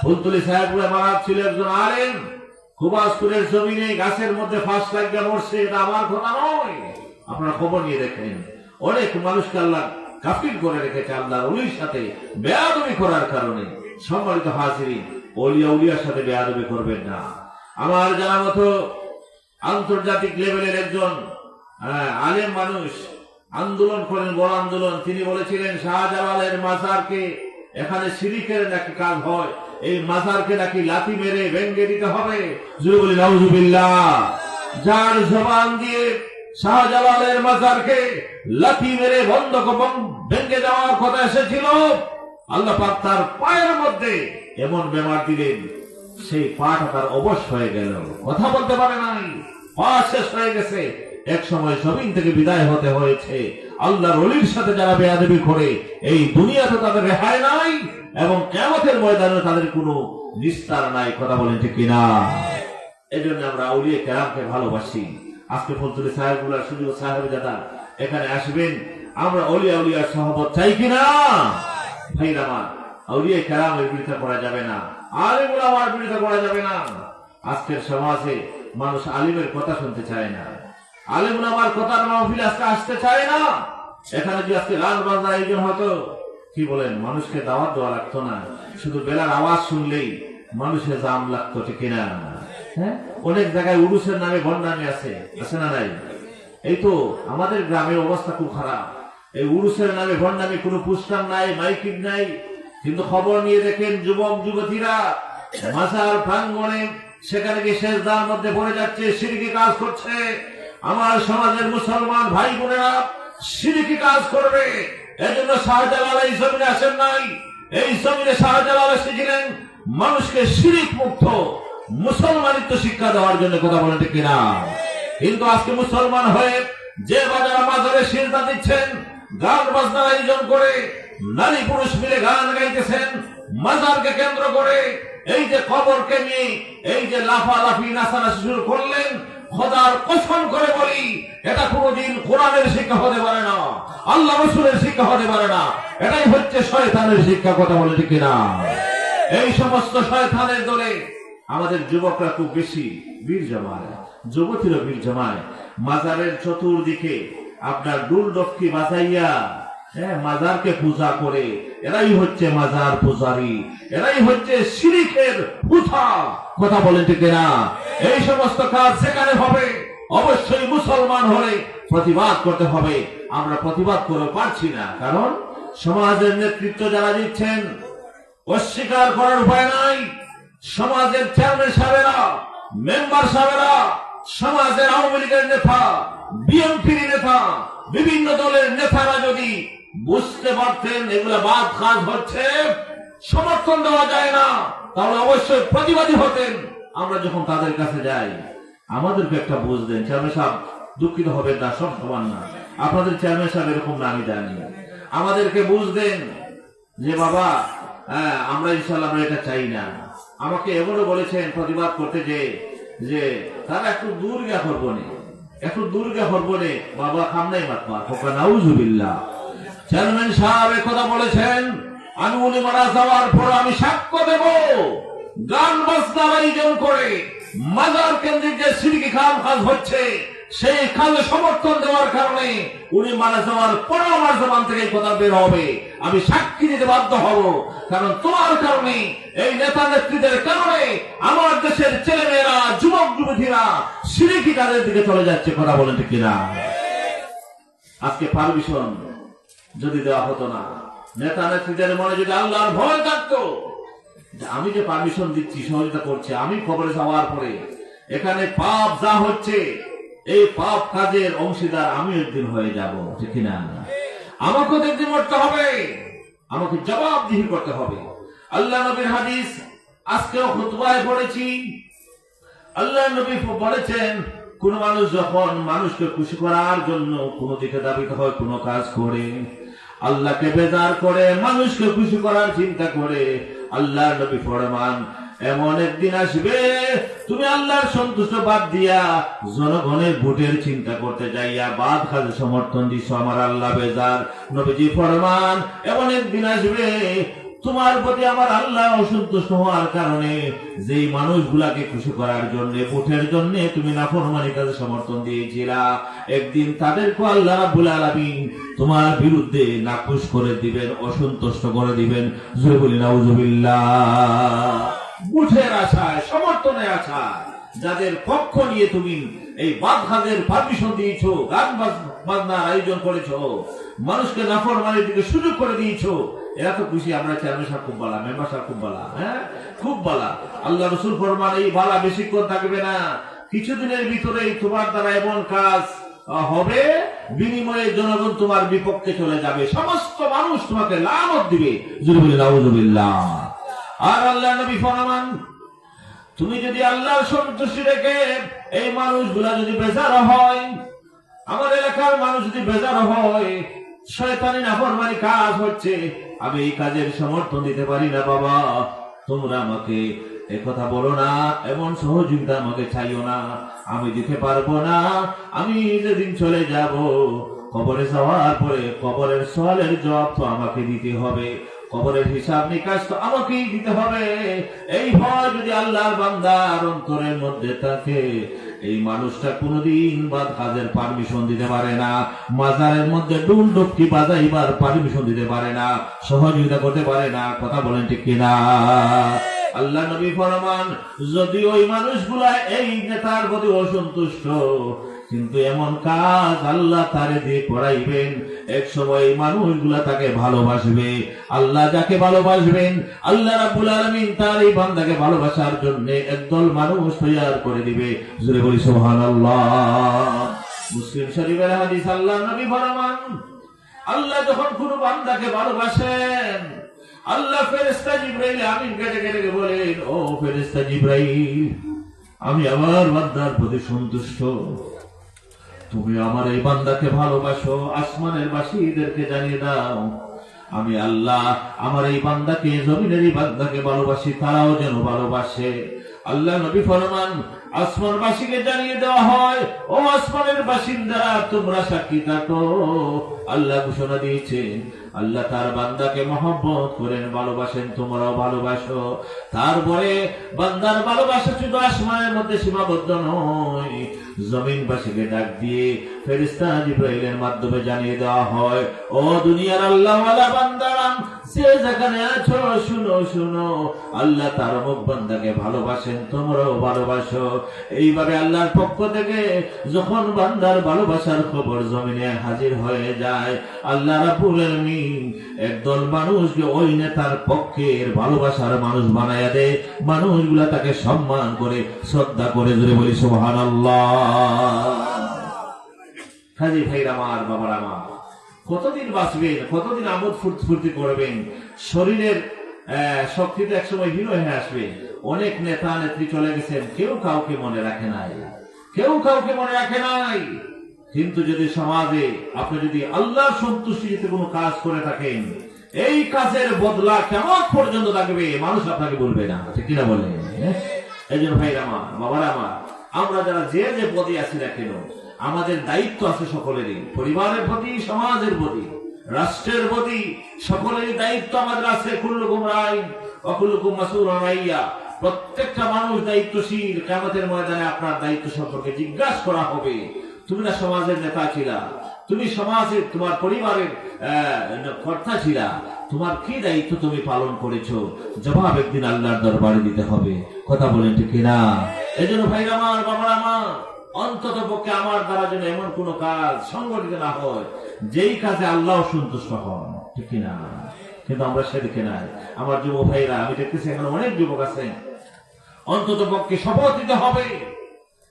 ফুলতলি সাহেব গুলা মারাচ্ছিল একজন আলেম, খুবাসপুরের জমিনে গাছের মধ্যে ফাঁস লাগিয়ে মরছে। এটা আমার কথা নয়, আপনারা খবর নিয়ে দেখেন। অনেক মানুষকে আল্লাহ গাফিল করে রেখেছে আল্লাহর ওলির সাথে বেয়াদবি করার কারণে। সম্মানিত হাজিরিন, ওলিয়া উলিয়ার সাথে বেয়াদবি করবেন না। আমার জানা মতো আন্তর্জাতিক লেভেলের একজন আলেম মানুষ আন্দোলন করেন, বড় আন্দোলন। তিনি বলেছিলেন শাহজালালের মাজারকে, এখানে শিরিকের নাকি কাজ হয়, এই মাজারকে নাকি লাথি মেরে ভেঙ্গে দিতে হবে। জোরে বলি নাউজুবিল্লাহ। যার জবান দিয়ে শাহজালালের মাজারকে লাথি মেরে ভেঙ্গে যাওয়ার কথা এসেছিল, আল্লাহ পাক তার পায়ের মধ্যে এমন বেমার দিলেন, সেই পাটা তার অবশ হয়ে গেল, কথা বলতে পারে নাই, পা শেষ হয়ে গেছে। এক সময় জমিন থেকে বিদায় হতে হয়েছে। আল্লাহর ওলির সাথে যারা বেয়াদবি করে এই দুনিয়াতে তাদের রেহাই নাই এবং কিয়ামতের ময়দানে তাদের কোনো নিস্তার নাই। কথা বলেন ঠিক কিনা? এই জন্য আমরা আউলিয়া কেরামকে ভালোবাসি। আজকে ফুলতুলি সাহেবগুলা সুযোগ সাহেব দাদা এখানে আসবেন, আমরা অলিয়া উলিয়ার সহবত চাই কিনা? ভাইরা আমার, আউলিয়া কেরামের বিরোধিতা করা যাবে না, আলিমুল আমার বিরোধিতা করা যাবে না। আজকের সমাজে মানুষ আলিমের কথা শুনতে চায় না, আলিমুল আমার কথার মাহফিল আজকে আসতে চায় না। এখানে যদি আজকে গান বাজনা আয়োজন হতো, কি বলেন, মানুষকে দাওয়াত দেওয়া লাগতো না, শুধু বেলার আওয়াজ শুনলেই মানুষের জাম লাগতো, ঠিক না? হ্যাঁ, অনেক জায়গায় উরুসের নামে ভণ্ডামি আছে, আছে না নাই? এই তো আমাদের গ্রামের অবস্থা খুব খারাপ। এই উরুসের নামে ভণ্ডামি, কোনো পুস্টার নাই, মাইকিং নাই, কিন্তু খবর নিয়ে দেখেন যুবক যুবতীরা মাজার প্রাঙ্গণে সেখানে গিয়ে সেজদার মধ্যে পড়ে যাচ্ছে, শিরকি কাজ করছে। আমার সমাজের মুসলমান ভাই বোনেরা শিরকি কাজ করবে, এজন্য শাহজালাল এই জমিনে আসেন নাই। এই জমিনে শাহজালাল এসেছিলেন মানুষকে শিরিক মুক্ত মুসলমানিত্ব শিক্ষা দেওয়ার জন্য। কথা বলেন ঠিক কিনা? কিন্তু আজকে মুসলমান হয়ে যে বাজারে মাজারে সিজদা দিচ্ছেন, গান বাজনার আয়োজন করে নারী পুরুষ মিলে গান গাইতেছেন মাজারকে কেন্দ্র করে, এই যে কবরকে নিয়ে এই যে লাফালাফি নাচানাচি শুরু করলেন, খোদার কসম করে বলি এটা কোনদিন কোরআনের শিক্ষা হতে পারে না, আল্লাহ রাসূলের শিক্ষা হতে পারে না। এটাই হচ্ছে শয়তানের শিক্ষা। কথা বলে ঠিক কিনা? এই সমস্ত শয়তানের দলে আমাদের যুবকরা খুব বেশি বীর জমায়, যুবতীরা বীর জমায়। মাজারের চতুর্দিকে আপনার ডুল ডফকি বাজাইয়া মাজারকে পূজা করে, এরাই হচ্ছে মাজার পূজারী, এরাই হচ্ছে শিরিকের পূজা। কথা বলেন ঠিক না? এই সমস্ত কাজ সেখানে হবে, অবশ্যই মুসলমান হলে প্রতিবাদ করতে হবে। আমরা প্রতিবাদ করে পারছি না, কারণ সমাজের নেতৃত্ব যারা দিচ্ছেন অস্বীকার করার উপায় নাই। সমাজের চেয়ারম্যান সাহেবেরা, মেম্বার সাহেবেরা, সমাজের আওয়ামী লীগের নেতা, বিএনপির নেতা, বিভিন্ন দলের নেতারা যদি বুঝতে পারতেন এগুলা বাদ কাজ হচ্ছে, সমর্থন দেওয়া যায় না, তাহলে অবশ্যই প্রতিবাদী হতেন। আমরা যখন তাদের কাছে যাই আমাদেরকে একটা বুঝ দেন, চেয়ারম্যান সাহেব দুঃখিত হবেন না, সব সমান না, আপনাদের চেয়ারম্যান সাহেব এরকম না, আমি জানি। আমাদেরকে বুঝ দেন যে বাবা আমরা ইনশাল্লাহ আমরা এটা চাই না। আমাকে এমনও বলেছেন প্রতিবাদ করতে যে তারা একটু দুর্গা করবনে, একটু দুর্গা করবনে বাবা খামনাই মাতমা খোকা নাউজুবিল্লাহ। চেয়ারম্যান সাহেব কথা বলেছেন, আমি উনি মারা যাওয়ার পর আমি সাক্ষ্য দেব, গান বাজনার আয়োজন করে মাজার কেন্দ্রিক যে শিরকি কাজ হচ্ছে সেই কাজে সমর্থন দেওয়ার কারণে উনি মারা যাওয়ার পর আমার জবান থেকে কথা বের হবে, আমি সাক্ষী দিতে বাধ্য হব। কারণ তোমার কারণে, এই নেতা নেত্রীদের কারণে আমার দেশের ছেলেমেয়েরা, যুবক যুবতীরা শিরকি কাজের দিকে চলে যাচ্ছে। কথা বলেন ঠিক কিনা? আজকে পারমিশন যদি দেওয়া হতো না, নেতা নেত্রীদের মনে যদি আল্লাহর ভয় থাকতো, আমি যে পারমিশন দিচ্ছি, সহযোগিতা করছে, আমি খবরে যাওয়ার পরে এখানে পাপ যা হচ্ছে এই পাপ কাজের অংশীদার আমি একদিন হয়ে যাব, ঠিক না? আমাকে একদিন মরতে হবে, আমাকে জবাবদিহি করতে হবে। আল্লাহ নবীর হাদিস আজকেও খুতবায় পড়েছি। আল্লাহ নবী বলেছেন, কোন মানুষ যখন মানুষকে খুশি করার জন্য কোন দিকে দাবিত হয়, কোন কাজ করে, আল্লাহকে বেজার করে, মানুষকে খুশি করার চিন্তা করে, আল্লাহ নবী ফরমান এমন একদিন আসবে তুমি আল্লাহর সন্তুষ্ট বাদ দিয়া জনগণের ভোটের চিন্তা করতে যাইয়া বাদ কাজে সমর্থন দিছ, আমার আল্লাহ বেজার। নবীজি ফরমান এমন একদিন আসবে তোমার প্রতি আমার আল্লাহ অসন্তুষ্ট হওয়ার কারণে যেই মানুষগুলাকে খুশি করার জন্য, ভোটের জন্য তুমি নাফরমানি কাজে সমর্থন দিয়েছিলা, একদিন তাদেরকে আল্লাহ রাব্বুল আলামিন তোমার বিরুদ্ধে নাখুশ করে দিবেন, অসন্তুষ্ট করে দিবেন। জোরে বলি নাউজুবিল্লাহ। ভোটের আশায়, সমর্থনের আশায় যাদের পক্ষ নিয়ে তুমি এই বাদ কাজের পারমিশন দিয়েছ, গান বাজনার আয়োজন করেছ, মানুষকে নাফরমানির দিকে সুযোগ করে দিয়েছ, এরা তো খুশি। আমরা চেয়ারম্যান সাহেব খুব বালা, মেম্বার সাহেব খুব বালা, হ্যাঁ খুব বালা। আল্লাহ রাসূল ফরমান এই বালা বেশিক্ষণ থাকবে না, কিছুদিনের ভিতরেই তোমার দ্বারা এমন কাজ হবে বিনিময়ে জনগণ তোমার বিপক্ষে চলে যাবে, সমস্ত মানুষ তোমাকে লানত দিবে। জোরে বলি নাউজুবিল্লাহ। আর আল্লাহ নবী ফরমান তুমি যদি আল্লাহর সন্তুষ্টি রেখে এই মানুষগুলা যদি বেজার হয়, আমার এলাকার মানুষ যদি বেজার হয়, শয়তানি নাফরমানি কাজ হচ্ছে, আমি এই কাজের সমর্থন দিতে পারি না বাবা, তোমরা আমাকে একথা বলো না, এমন সহযোগিতা আমাকে চাইও না, আমি দিতে পারবো না। আমি যেদিন চলে যাব, কবরে যাওয়ার পরে কবরের সওয়ালের জবাব তো আমাকে দিতে হবে, কবরের হিসাব নিকাশ তো আমাকেই দিতে হবে। এই ভয় যদি আল্লাহর বান্দার অন্তরের মধ্যে থাকে, এই মানুষটা কোনদিন বাদ কাজের পারমিশন দিতে পারে না, মাজারের মধ্যে ডুল ডুবকি বাজাইবার পারমিশন দিতে পারে না, সহযোগিতা করতে পারে না। কথা বলেন ঠিক কিনা? আল্লাহ নবী ফরমান, যদি ওই মানুষগুলা এই নেতার প্রতি অসন্তুষ্ট, কিন্তু এমন কাজ আল্লাহ তারে দিয়ে করাইবেন, এক সময় এই মানুষগুলা তাকে ভালোবাসবে। আল্লাহ যাকে ভালোবাসবেন, আল্লাহ রাব্বুল আলামিন তার এই বান্দাকে ভালোবাসার জন্য একদল মানুষ তৈরি করে দিবে। জোরে বলি সুবহানাল্লাহ। মুসলিম শরীফের হাদিস, আল্লাহ নবী ফরমান, আল্লাহ যখন কোন বান্দাকে ভালোবাসেন, আল্লাহ ফেরেশতা জিবরাইল আমিন কেটে কেটে বলেন, ও ফেরেশতা জিবরাইল, আমি আমার বান্দার প্রতি সন্তুষ্ট, তুমি আমার এই বান্দাকে ভালোবাসো, আসমানের বাসীদেরকে জানিয়ে দাও আমি আল্লাহ আমার এই বান্দাকে, জমিনের এই বান্দাকে ভালোবাসি, তারাও যেন ভালোবাসে। আল্লাহ নবী ফরমান, আসমানবাসীকে জানিয়ে দেওয়া হয়, ও আসমানের বাসিন্দারা, তোমরা সাক্ষী থাকো, আল্লাহ ঘোষণা দিয়েছেন, আল্লাহ তার বান্দাকে মহব্বত করেন, ভালোবাসেন, তোমরাও ভালোবাসো। তারপরে বান্দার ভালোবাসা শুধু আসমানের মধ্যে সীমাবদ্ধ নয়, জমিনবাসীকে ডাক দিয়ে ফেরেশতা জিবরাইলের মাধ্যমে জানিয়ে দেওয়া হয়, ও দুনিয়ার আল্লাহওয়ালা বান্দারা, যে যেখানে আছো শুনো শুনো, আল্লাহ তার অমুক বান্দাকে ভালোবাসেন, তোমরাও ভালোবাসো। এইভাবে আল্লাহর পক্ষ থেকে যখন বান্দার ভালোবাসার খবর জমিনে হাজির হয়ে যায়, আল্লাহ রাব্বুল আলামিন একদল মানুষকে ওই নেতার পক্ষের ভালোবাসার মানুষ বানায়া দেয়, মানুষগুলা তাকে সম্মান করে, শ্রদ্ধা করে। জোরে বলি সুবহানাল্লাহ। হাজী ভাইরা আমার, বাবার আমার, কতদিন বাঁচবেন, কতদিন আমোদ ফুর্তি করবেন? শরীরের শক্তি তো একসময় হীন হয়ে আসবে। অনেক নেতা নেত্রী চলে গেছেন, কেউ কাউকে মনে রাখে নাই, কেউ কাউকে মনে রাখে নাই। কিন্তু যদি সমাজে আপনি যদি আল্লাহর সন্তুষ্টিতে কোনো কাজ করে থাকেন, এই কাজের বদলা কেমন পর্যন্ত থাকবে, মানুষ আপনাকে বলবে না, ঠিক কিনা বলেন? এই জন্য ভাইরা আমার, বাবারা আমার, আমরা যারা যে যে পদে আছি না কেন, আমাদের দায়িত্ব আছে সকলেরই, পরিবারের প্রতি, সমাজের প্রতি, রাষ্ট্রের প্রতি, সকলেরই দায়িত্ব আমাদের আছে। কুল্লুকুম রাইন ওয়া কুল্লুকুম মাসউলুন আন রাইয়া। প্রত্যেকটা মানুষ দায়িত্বশীল। কিয়ামতের ময়দানে আপনার দায়িত্ব সম্পর্কে জিজ্ঞাসা করা হবে। তুমি না সমাজের নেতা ছিলা, তুমি সমাজের, তোমার পরিবারের কর্তা ছিলা, তোমার কি দায়িত্ব তুমি পালন করেছো, জবাব একদিন আল্লাহর দরবারে দিতে হবে। কথা বলেন ঠিক কিনা? এই জন্য ভাইরা আমার, বাবার আমার, অন্তত পক্ষে আমার দ্বারা যেন এমন কোন কাজ সংগঠিত না হয় যেই কাজে আল্লাহ সন্তুষ্ট হন, ঠিক কিনা? কিন্তু আমরা সেদিকে নাই। আমার যুবক ভাইরা, আমি দেখতেছি এখানে অনেক যুবক আছেন, অন্তত পক্ষে শপথ দিতে হবে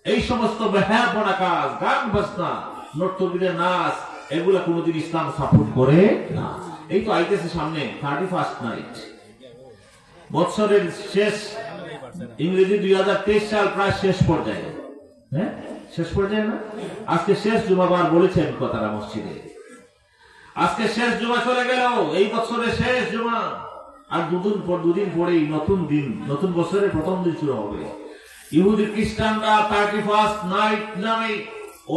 এই সমস্ত বেহায়াপনা কাজ, গান বাজনা, নর্তকীদের নাচ, এগুলা কোনোদিন ইসলাম সাপোর্ট করে না। এই তো আইতেছে সামনে 31st নাইট, বছরের শেষ, ইংরেজি 2023 সাল প্রায় শেষ পর্যায়ে। হ্যাঁ, শেষ পর্যায়ে না? আজকে শেষ জুমাবার বলেছেন কথাটা মসজিদে, আজকে শেষ জুমা চলে গেল, এই বছরের শেষ জুমা। আর দুদিন পরেই নতুন দিন, নতুন বছরের প্রথম দিন শুরু হবে। ইহুদি খ্রিস্টানরা 31st নাইট নামে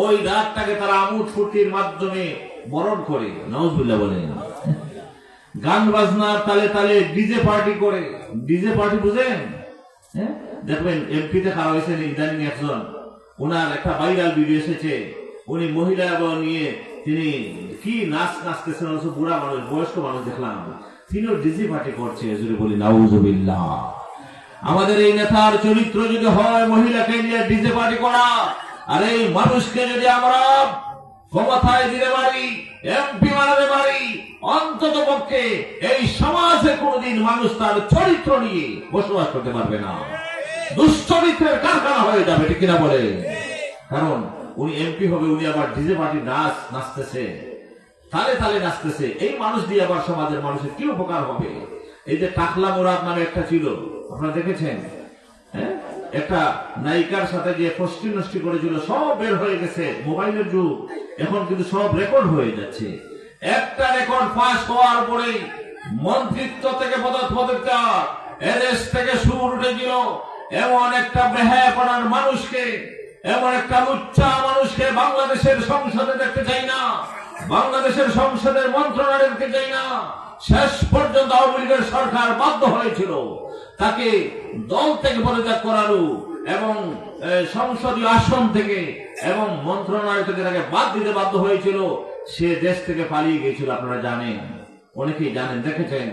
ওই রাতটাকে তারা আমোদ ফুর্তির মাধ্যমে বরণ করে, নাউজুবিল্লাহ বলেন, গান বাজনার তালে তালে ডিজে পার্টি করে। ডিজে পার্টি বুঝেন? হ্যাঁ, দেখবেন এমপিতে খাওয়া হয়েছেন ইদানিং একজন, ওনার একটা ভাইরাল ভিডিও এসেছে, উনি মহিলা নিয়ে তিনি কি নাচ নাচতেছেন, বুড়া মানুষ, বয়স্ক মানুষ দেখলাম, তিনিও ডিজে পার্টি করছে। জোরে বলি নাউজুবিল্লাহ। আমাদের এই নেতার চরিত্র যদি হয় মহিলাকে নিয়ে ডিজে পার্টি করা, আর এই মানুষকে যদি আমরা ক্ষমতায় দিতে পারি, এমপি বানাতে পারি, অন্তত পক্ষে এই সমাজে কোনদিন মানুষ তার চরিত্র নিয়ে বসবাস করতে পারবে না, দুশ্চরিত্রের কারখানা হয়ে যাবে, ঠিক কিনা বলে? কারণ উনি এমপি হবে, উনি আবার ডিজে পার্টি নাচ নাচতেছে, তালে তালে নাচতেছে, এই মানুষ দিয়ে আবার সমাজের মানুষের কি উপকার হবে? এই যে টাকলা মুরাদ নামে একটা ছিল, আপনারা দেখেছেন? হ্যাঁ, একটা নায়িকার সাথে যে ফষ্টি নষ্টি করেছিল সব বের হয়ে গেছে, মোবাইলের যুগ, এখন কিন্তু সব রেকর্ড হয়ে যাচ্ছে। একটা রেকর্ড ফাঁস হওয়ার পরেই মন্ত্রিত্ব থেকে পদত্যাগ, এদেশ থেকে সুর উঠেছিল এমন একটা বেহায়াপনার মানুষকে, এমন একটা লুচ্চা মানুষকে বাংলাদেশের সংসদে দেখতে চাই না, বাংলাদেশের সংসদের মন্ত্রণালয়ে দেখতে চাই না। শেষ পর্যন্ত আওয়ামী লীগের সরকার বাধ্য হয়েছিল তাকে দল থেকে পদত্যাগ করানো এবং সংসদীয় আসন থেকে এবং মন্ত্রণালয় থেকে তাকে বাদ দিতে বাধ্য হয়েছিল। সে দেশ থেকে পালিয়ে গিয়েছিল, আপনারা জানেন, অনেকেই জানেন, দেখেছেন।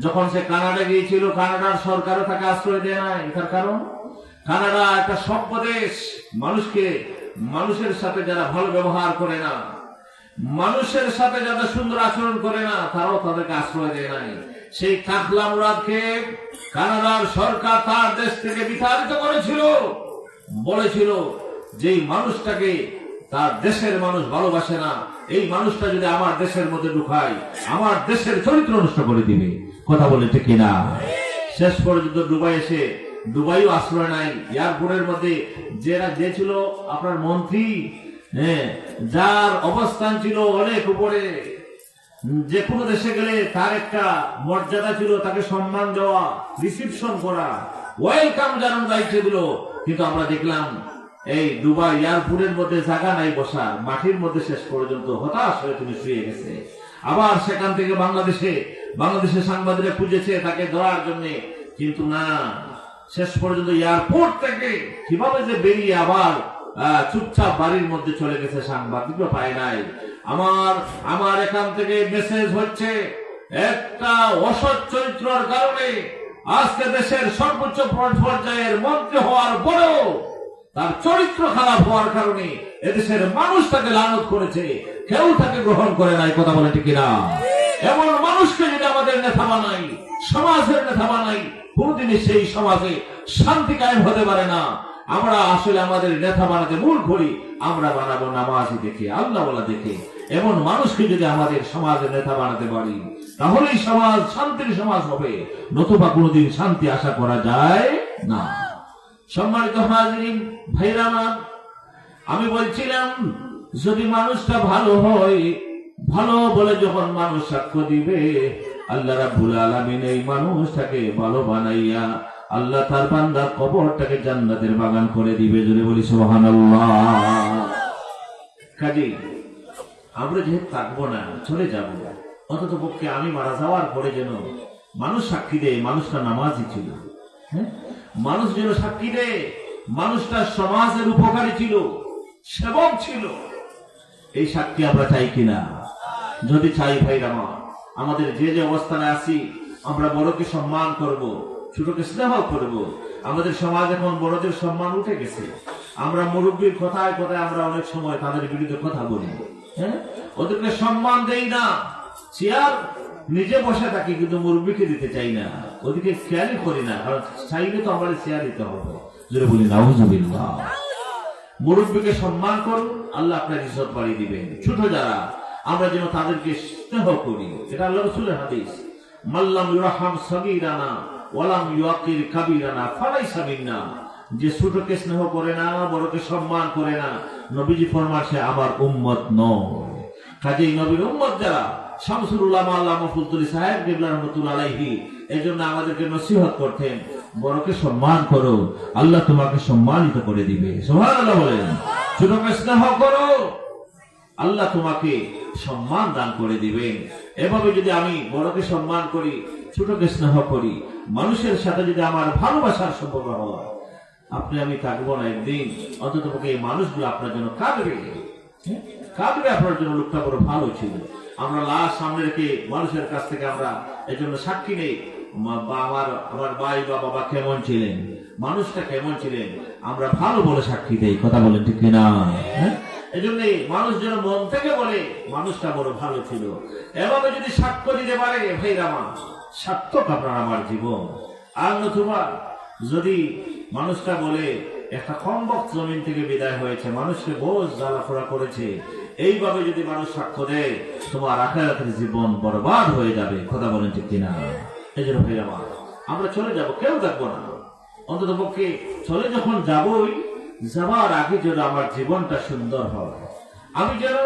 যখন সে কানাডা গিয়েছিল, কানাডার সরকারও তাকে আশ্রয় দেয় নাই। তার কারণ কানাডা একটা সভ্য দেশ, মানুষের সাথে যারা ভালো ব্যবহার করে না, মানুষের সাথে যারা সুন্দর আচরণ করে না, তারাও তাদেরকে আশ্রয় দেয় নাই। সেই কাফলা মুরাদকে কানাডার সরকার তার দেশ থেকে বিতাড়িত করেছিল, বলেছিল যে মানুষটাকে তার দেশের মানুষ ভালোবাসে না, এই মানুষটা যদি আমার দেশের মধ্যে ঢুকায় আমার দেশের চরিত্র নষ্ট করে দিবে। কথা বলে ঠিক কিনা? শেষ পর্যন্ত দুবাইও আশ্রয় নাই। এয়ারপোর্টের মধ্যে যে ছিল আপনার মন্ত্রী, যার অবস্থান ছিল অনেক উপরে, যে কোনো দেশে গেলে তার একটা মর্যাদা ছিল, তাকে সম্মান দেওয়া, রিসিপশন করা, ওয়েলকাম জানানোর দায়িত্ব দিল। কিন্তু আমরা দেখলাম এই দুবাই এয়ারপোর্টের মধ্যে জায়গা নাই বসা, মাটির মধ্যে শেষ পর্যন্ত হতাশ হয়ে তিনি শুয়ে গেছে। আবার সেখান থেকে বাংলাদেশের সাংবাদিকরা খুঁজেছে তাকে ধরার জন্য, কিন্তু না, শেষ পর্যন্ত এয়ারপোর্ট থেকে কিভাবে যে বেরিয়ে আবার চুপচাপ বাড়ির মধ্যে চলে গেছে, সাংবাদিকরা পায় নাই। আমার এখান থেকে মেসেজ হচ্ছে, একটা অসৎ চরিত্রের কারণে আজকে দেশের সর্বোচ্চ পর্যায়ের মন্ত্রী হওয়ার পরেও তার চরিত্র খারাপ হওয়ার কারণে এদেশের মানুষ তাকে লানত করেছে, কেউ তাকে গ্রহণ করে নাই। কথা বলে ঠিক কিনা? এমন মানুষকে যদি আমাদের নেতা বানাই, সমাজের নেতা বানাই, কোনদিনই সেই সমাজে শান্তি কায়েম হতে পারে না। আমরা আসলে আমাদের নেতা বানাতে ভুল করি, আমরা বানাবো নামাজি দেখে, আল্লাহ ওয়ালা দেখে। এমন মানুষকে যদি আমাদের সমাজের নেতা বানাতে পারি, তাহলেই সমাজ শান্তির সমাজ হবে, নতুবা কোনদিন শান্তি আশা করা যায় না। সম্মানিত হাজিরিন, ভাইরা আমার, আমি বলছিলাম যদি মানুষটা ভালো হয়, ভালো বলে যখন মানুষ সাক্ষ্য দিবে, আল্লাহ রাব্বুল আলামিন এই মানুষটাকে ভালো বানাইয়া আল্লাহ তার বান্দার কবরটাকে জান্নাতের বাগান করে দিবে। যদি বলি সুবহানাল্লাহ। কাজী আমরা যেহেতু থাকবো না, চলে যাব, অন্তত পক্ষে আমি মারা যাওয়ার পরে যেন মানুষ সাক্ষী দেয় মানুষটা নামাজি ছিল, মানুষ যেন সাক্ষী দেয় মানুষটা সমাজের উপকারী ছিল, সেবক ছিল। এই সাক্ষী আমরা চাই কিনা? যদি চাই, ভাইরা আমার, আমাদের যে অবস্থানে আছি, আমরা বড়কে সম্মান করব, ছোটকে স্নেহ করব। আমাদের সমাজ এখন বড়দের সম্মান উঠে গেছে। আমরা মুরব্বীর কথায় কথায় আমরা অনেক সময় তাদের বিরুদ্ধে কথা বলি, ওদেরকে সম্মান দেই না, চেয়ার নিজে বসে থাকি, কিন্তু মুরব্বীকে দিতে চাই না, ওদিকে খেয়ালই করি না, কারণ চাইলে তো আমাদের চেয়ার দিতে হবে। যদি বলি নাউজুবিল্লাহ। মুরব্বীকে সম্মান করুন, আল্লাহ আপনার ইজ্জত বাড়িয়ে দিবেন। ছোট যারা, আমরা যেন তাদেরকে স্নেহ করি। এটা আল্লাহ রাসূলের হাদিস, মাল্লাম ইউরহাম সাগীরানা ওয়ালাম ইউকির কাবীরানা ফালাইসা মিন্না। যে ছোটকে স্নেহ করে না, বড়কে সম্মান করে না, নবীজি ফরমান সে আমার উম্মত নয়। কাজেই নবীর উম্মত যারা, শামসুল উলামা আল্লামা ফুলতুলি সাহেব কিবলা রাহমাতুল্লাহ আলাইহি এজন্য আমাদেরকে নসিহত করতেন, বড়কে সম্মান করো, আল্লাহ তোমাকে সম্মানিত করে দিবে। সুবহানাল্লাহ বলেন। ছোটকে স্নেহ করো, আল্লাহ তোমাকে সম্মান দান করে দিবেন। এভাবে যদি আমি বড়কে সম্মান করি, ছোটকে স্নেহ করি, মানুষের সাথে যদি আমার ভালোবাসার সম্পর্ক হয়, আপনি আমি থাকবো না, একদিন অন্তত পক্ষে এই মানুষগুলো আপনার জন্য কাঁদবে, আপনার জন্য লোকটা বড় ভালো ছিল। আমরা লাশ সামনে রেখে মানুষের কাছ থেকে আমরা এই জন্য সাক্ষী নেই, আমার ভাই বা বাবা কেমন ছিলেন, মানুষটা কেমন ছিলেন, আমরা ভালো বলে সাক্ষী দেই। কথা বলেন ঠিক কিনা? এই জন্য মানুষ যেন মন থেকে বলে মানুষটা বড় ভালো ছিল। এভাবে যদি সাক্ষ্য দিতে পারে, ভাইরামা, সার্থক আপনার আমার জীবন। আর নতুবা যদি মানুষটা বলে একটা কমবক জমিন থেকে বিদায় হয়েছে, মানুষকে বোঝ জ্বালাফোড়া করেছে, এইভাবে যদি মানুষ সাক্ষ্য দেয়, তোমার আখিরাতের জীবন বরবাদ হয়ে যাবে। কথা বলেন ঠিক কিনা? এই জন্য ভাইরামা, আমরা চলে যাব, কেউ থাকবো না। অন্তত পক্ষে চলে যখন যাবই, যাবার আগে যেন আমার জীবনটা সুন্দর হয়, আমি যেন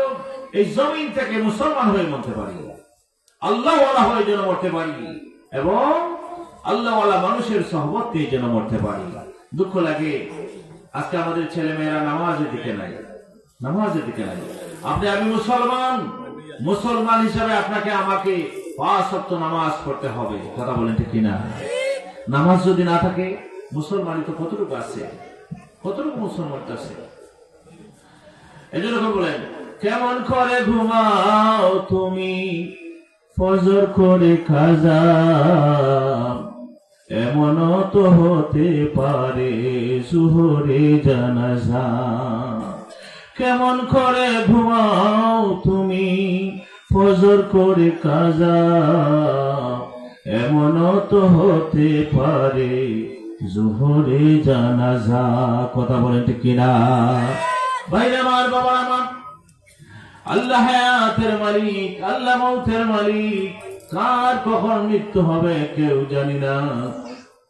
এই জমিন থেকে মুসলমান হয়ে মরতে পারি, আল্লাহওয়ালা হয়ে যেন মরতে পারি, এবং আল্লাহওয়ালা মানুষের সহবত নিয়ে যেন মরতে পারি। দুঃখ লাগে আজকে আমাদের ছেলে মেয়েরা নামাজের দিকে নাই, নামাজের দিকে নাই। আমি মুসলমান, মুসলমান হিসাবে আপনাকে আমাকে 5 ওয়াক্ত নামাজ পড়তে হবে। কথা বলেন ঠিক কিনা? নামাজ যদি না থাকে মুসলমানই তো কতটুকু আছে, কতটুকু মুসলমান আছে। এই জন্য বলেন, কেমন করে ঘুমাও তুমি ফজর করে কাজা, এমন তো হতে পারে জোহরে জানাজা। কেমন করে ঘুমাও তুমি ফজর করে কাজা, এমন তো হতে পারে জোহরে জানাজা। কথা বলেন ঠিক কিনা? ভাইরা আমার, বাবা আমার, আল্লাহ হায়াতের মালিক, আল্লাহ মৌতের মালিক। কার কখন মৃত্যু হবে কেউ জানি না,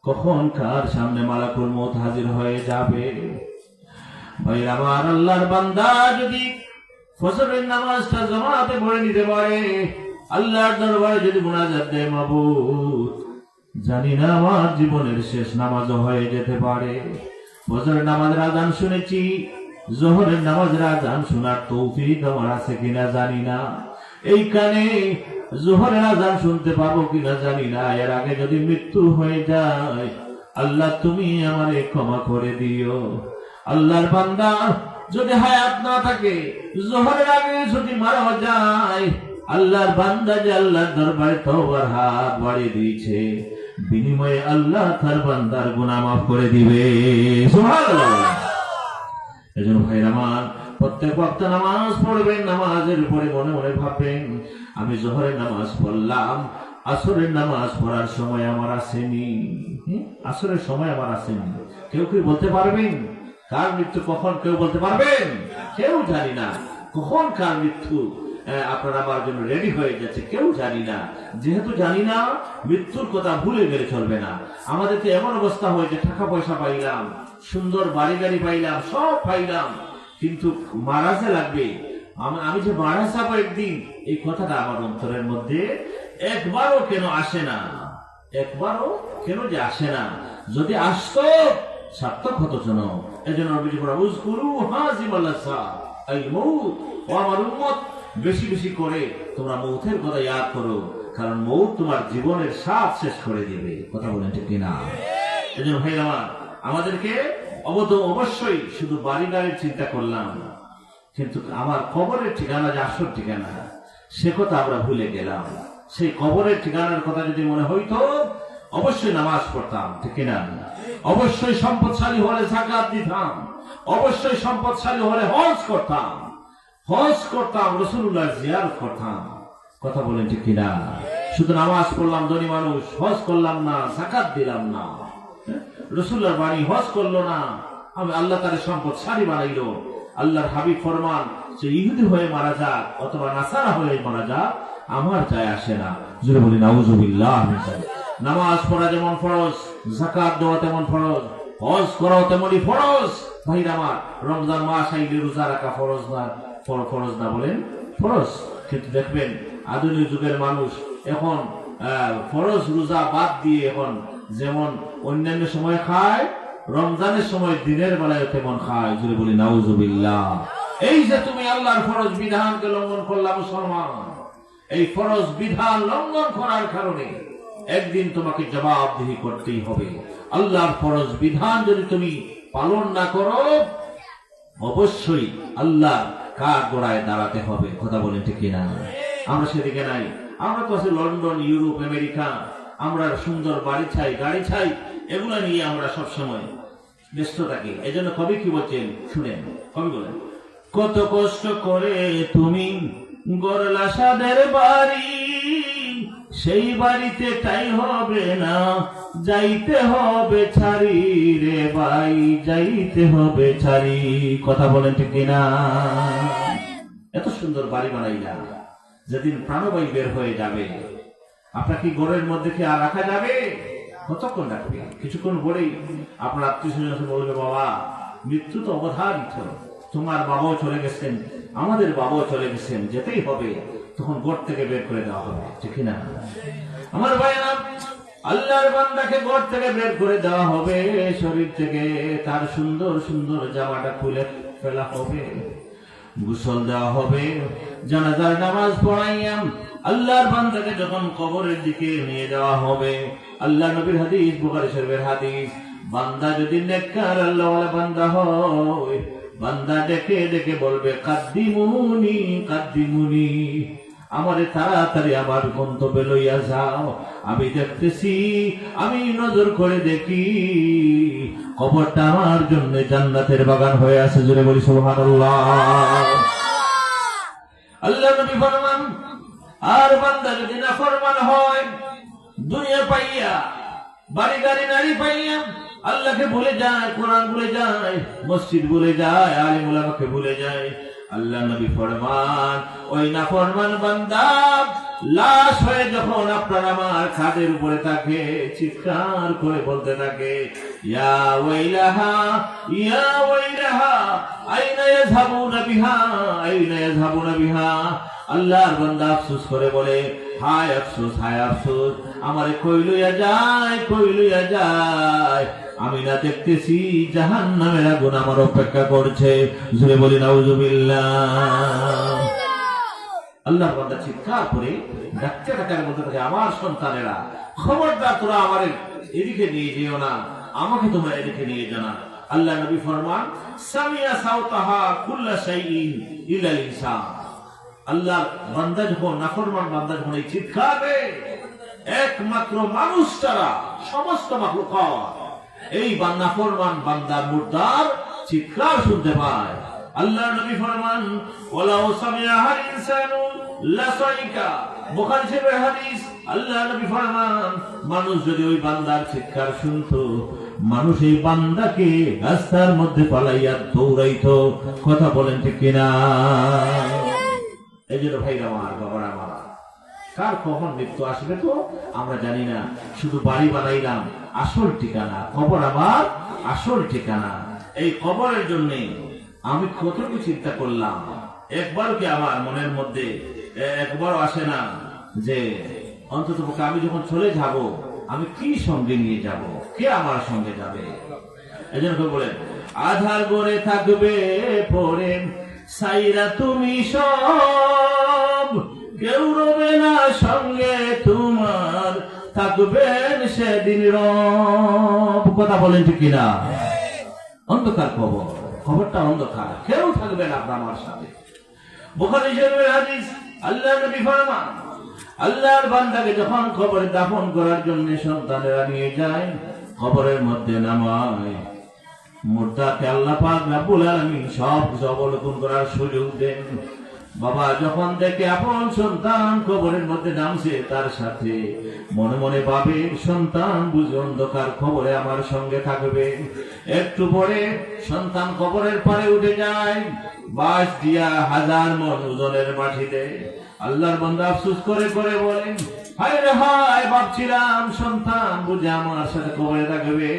কখন কার সামনে মালাকুল মউত হাজির হয়ে যাবে। ভাইরা আমার, আল্লাহর বান্দা যদি ফজরের নামাজটা জামাতে পড়ে নিতে পারে, আল্লাহর দরবারে যদি মুনাজাত দেয়, মাবুদ জানি না আমার জীবনের শেষ নামাজও হয়ে যেতে পারে। ফজরের নামাজের আযান শুনেছি, জোহরের নামাজের আযান শোনার তৌফিক আমার আছে কিনা জানি না, এই কানে জোহরের আযান শুনতে পাবো কিনা জানি না। এর আগে যদি মৃত্যু হয়ে যায়, আল্লাহ তুমি আমারে ক্ষমা করে দিও। আল্লাহর বান্দা যদি হায়াত না থাকে, জোহরের আগে যদি মারা যায়, আল্লাহর বান্দা যে আল্লাহর দরবারে তওবার হাত বাড়িয়ে দিয়েছে, বিনিময়ে আল্লাহ তার বান্দার গুনাহ মাফ করে দিবে। সুবহানাল্লাহ। এজন্য ভাইরা আমার, প্রত্যেক ওয়াক্ত নামাজ পড়বেন, নামাজের উপরে মনে মনে ভাববেন, আমি জোহরের নামাজ পড়লাম, আসরের নামাজ পড়ার সময় আমার আসেনি, আসরের সময় আমার আসেনি। কেউ কি বলতে পারবেন কার মৃত্যু কখন? কেউ বলতে পারবেন? কেউ জানি না কখন কার মৃত্যু আপনার আমার জন্য রেডি হয়ে যাচ্ছে, কেউ জানি না। যেহেতু জানি না, মৃত্যুর কথা ভুলে গেলে চলবে না। আমাদের তো এমন অবস্থা হয়েছে, টাকা পয়সা পাইলাম, সুন্দর বাড়ি গাড়ি পাইলাম, সব পাইলাম, কিন্তু মারা যে লাগবে, আমি যে মারা যাবো একদিন, এই কথাটা আমার অন্তরের মধ্যে একবারও কেন আসে না, একবারও কেন যে আসে না। যদি আসতো সার্থক হতো যেন। এই জন্য নবীজি বলেন, উযকুরু হাযিমাল লাযযাত আল মউত। ও আমার উম্মত, বেশি বেশি করে তোমরা মৌতের কথা ইয়াদ করো, কারণ মৌত তোমার জীবনের স্বাদ শেষ করে দিবে। কথা বলেন ঠিক কিনা? এই জন্য ভাই আমার, আমাদেরকে অবশ্যই শুধু বাড়ি গাড়ির চিন্তা করলাম, কিন্তু আমার কবরের ঠিকানা যে আসল ঠিকানা, সে কথা আমরা ভুলে গেলাম। সেই কবরের ঠিকানার কথা যদি মনে হইতো, অবশ্যই নামাজ পড়তাম, ঠিক কিনা? অবশ্যই সম্পদশালী হলে যাকাত দিতাম, অবশ্যই সম্পদশালী হলে হজ করতাম, হজ করতাম, রাসূলুল্লাহ জিয়ারত করতাম। কথা বলেন ঠিক কিনা? শুধু নামাজ পড়লাম ধনী মানুষ, হজ করলাম না, যাকাত দিলাম না, রাসূলুল্লাহর বাণী হজ করলো না, আমি আল্লাহ তার সম্পদশালী বানাইলো। আল্লাহর হাবিব ফরমান, যে ইহুদি হয়ে মারা যাক অথবা নাসারা হয়ে মারা যাক, আমার যায় আসে না। জোরে বলি নাউযুবিল্লাহ। নামাজ পড়া যেমন ফরজ, যাকাত দেওয়া তেমন ফরজ, হজ করাও তেমনই ফরজ। ভাইরা আমার, রমজান মাস আইলে রোজা রাখা ফরজ না? ফরজ না বলেন? ফরজ। কিন্তু দেখবেন আধুনিক যুগের মানুষ এখন ফরজ রোজা বাদ দিয়ে এখন যেমন অন্যান্য সময় খায়, রমজানের সময় দিনের বেলায় তেমন খায়। জোরে বলি নাউযুবিল্লাহ। এই যে তুমি আল্লাহর ফরজ বিধানকে লঙ্ঘন করলা মুসলমান, এই ফরজ বিধান লঙ্ঘন করার কারণে একদিন তোমাকে জবাবদিহি করতেই হবে। আল্লাহর ফরজ বিধান যদি তুমি পালন না করো, অবশ্যই আল্লাহ কার গোড়ায় দাঁড়াতে হবে। কথা বলেন ঠিক কিনা? আমরা সেদিকে নাই। আমরা তো আছে লন্ডন, ইউরোপ, আমেরিকা, আমরা সুন্দর বাড়ি চাই, গাড়ি চাই, এগুলো নিয়ে আমরা সবসময় ব্যস্ত থাকি। এই জন্য কবি কি বলছেন শুনেন। কবি বলেন, কত কষ্ট করে তুমি গড়লা সাদের বাড়ি, সেই বাড়িতে তাই হবে না, যাইতে হবে ছাড়ি রে ভাই, যাইতে হবে ছাড়ি। কথা বলেন ঠিক কিনা? এত সুন্দর বাড়ি বানাইলা, যেদিন প্রাণবায়ু বের হয়ে যাবে, আপনাকে ঘরের মধ্যে কি আর রাখা যাবে? কতক্ষণ ডাকবে? কিছুক্ষণ পরেই আপনার আত্মীয় স্বজন বলবে, বাবা মৃত্যু তো অবধারিত, তোমার বাবাও চলে গেছেন, আমাদের বাবাও চলে গেছেন, যেতেই হবে। তখন ঘর থেকে বের করে দেওয়া হবে, ঠিক না আমার ভাইয়েরা? আল্লাহর বান্দাকে ঘর থেকে বের করে দেওয়া হবে, শরীর থেকে তার সুন্দর সুন্দর জামাটা খুলে ফেলা হবে, গোসল দেওয়া হবে, জানাজার নামাজ পড়াইয়া আল্লাহর বান্দাকে যখন কবরের দিকে নিয়ে যাওয়া হবে, আল্লাহ নবীর হাদিস, বুখারী শরীফের হাদিস, বান্দা যদি নেককার আল্লাহওয়ালা বান্দা হয়, বান্দা ডেকে ডেকে বলবে, কাদ্দিমুনি কাদ্দিমুনি, আমারে তাড়াতাড়ি আমার গন্তব্যে লইয়া যাও, আমি দেখতেছি, আমি নজর করে দেখি কবরটা আমার জন্য জান্নাতের বাগান হয়ে আছে। জোরে বলি সুবহানাল্লাহ। আল্লাহ নবী ফরমান, আর বান্দা যদি নাফরমান হয়, দুনিয়া পাইয়া, বাড়ি গাড়ি নারী পাইয়া আল্লাহকে ভুলে যায়, কোরআন ভুলে যায়, মসজিদ ভুলে যায়, আলিম উলামাকে ভুলে যায়, আল্লাহ নবী ফরমান, ওই নাফরমান বান্দা লাশ হয়ে যখন আপনার আমার খাদের উপরে থাকে, চিৎকার করে বলতে থাকে, ইয়া ওয়াইলাহা ইয়া ওয়াইলাহা আইনা ইয়াযহাবুনা বিহা আইনা ইয়াযহাবুনা বিহা। আল্লাহর বান্দা আফসোস করে বলে, হায় আফসোস, হায় আফসোস, আমারে কই লইয়া যায়, কই লইয়া যায়, আমি না দেখতেছি জাহান্নামের আগুন আমার অপেক্ষা করছে। জোরে বলি নাউজুবিল্লাহ। আল্লাহর বান্দা চিৎকার করে ডাক্তার ডাক্তার বলতে থাকে, আমার সন্তানেরা খবরদার, তোরা আমার এদিকে নিয়ে যেও না, আমাকে তোমরা এদিকে নিয়ে যাও না। আল্লাহ নবী ফরমান, সামিয়া সাওতাহা কুল্লা শাইইন ইল্লাল ইনসান। আল্লাহর বান্দা যখন, নাফরমান বান্দা যখন এই চিৎকার দেয়, একমাত্র মানুষ ছাড়া সমস্ত মাখলুকাত এই নাফরমান বান্দার মুর্দার চিৎকার শুনতে পায়। আল্লাহ নবী ফরমান, ওয়ালাউ সামিআহাল ইনসানু লাসাইকা। বুখারী শরীফের হাদিস, আল্লাহ নবী ফরমান, মানুষ যদি ওই বান্দার চিৎকার শুনতো, মানুষ এই বান্দাকে রাস্তার মধ্যে পালাইয়া দৌড়াইতো। কথা বলেন ঠিক কিনা? এই জন্য ভাইরা আমার, বাবারা আমার, কার কখন মৃত্যু আসবে তো আমরা জানি না, শুধু বাড়ি বানাইলাম, আসল ঠিকানা কবর আমার আসল ঠিকানা। এই কবরের জন্য আমি কতটুকু চিন্তা করলাম, একবারও কি আমার মনের মধ্যে একবারও আসে না যে অন্তত আমি যখন চলে যাব আমি কি সঙ্গে নিয়ে যাব, কে আমার সঙ্গে যাবে? এই জন্য বলেন, আধার গড়ে থাকবে পরে সাইরা তুমি সব, কেউ রবে না সঙ্গে তোমার, থাকবেন সেদিন রব। কথা বলেন ঠিক কিনা? অন্ধকার কবর, কবরটা অন্ধকার, কেউ থাকবে না আপনার আমার সাথে। বুখারী শরীফের হাদিস, আল্লাহ নবী ফরমান, আল্লাহর বান্দাকে যখন কবরে দাফন করার জন্য সন্তানেরা নিয়ে যায়, কবরের মধ্যে নামায়, মুর্দাকে আল্লাহ পাক রব্বুল আলামিন সব অবলোকন করার সুযোগ দেন। বাবা যখন দেখে আপন সন্তান কবরের মধ্যে নামছে, তার সাথে মনে মনে ভাবে, সন্তান বুঝে অন্ধকার কবরে আমার সঙ্গে থাকবে। একটু পরে সন্তান কবরের পারে উঠে যায়, বাঁশ দিয়া 1000 মণ ওজনের মাটিতে। আল্লাহর বান্দা আফসোস করে করে বলেন, হায় রে হায়, ভাবছিলাম সন্তান বুঝে আমার সাথে কবরে থাকবে,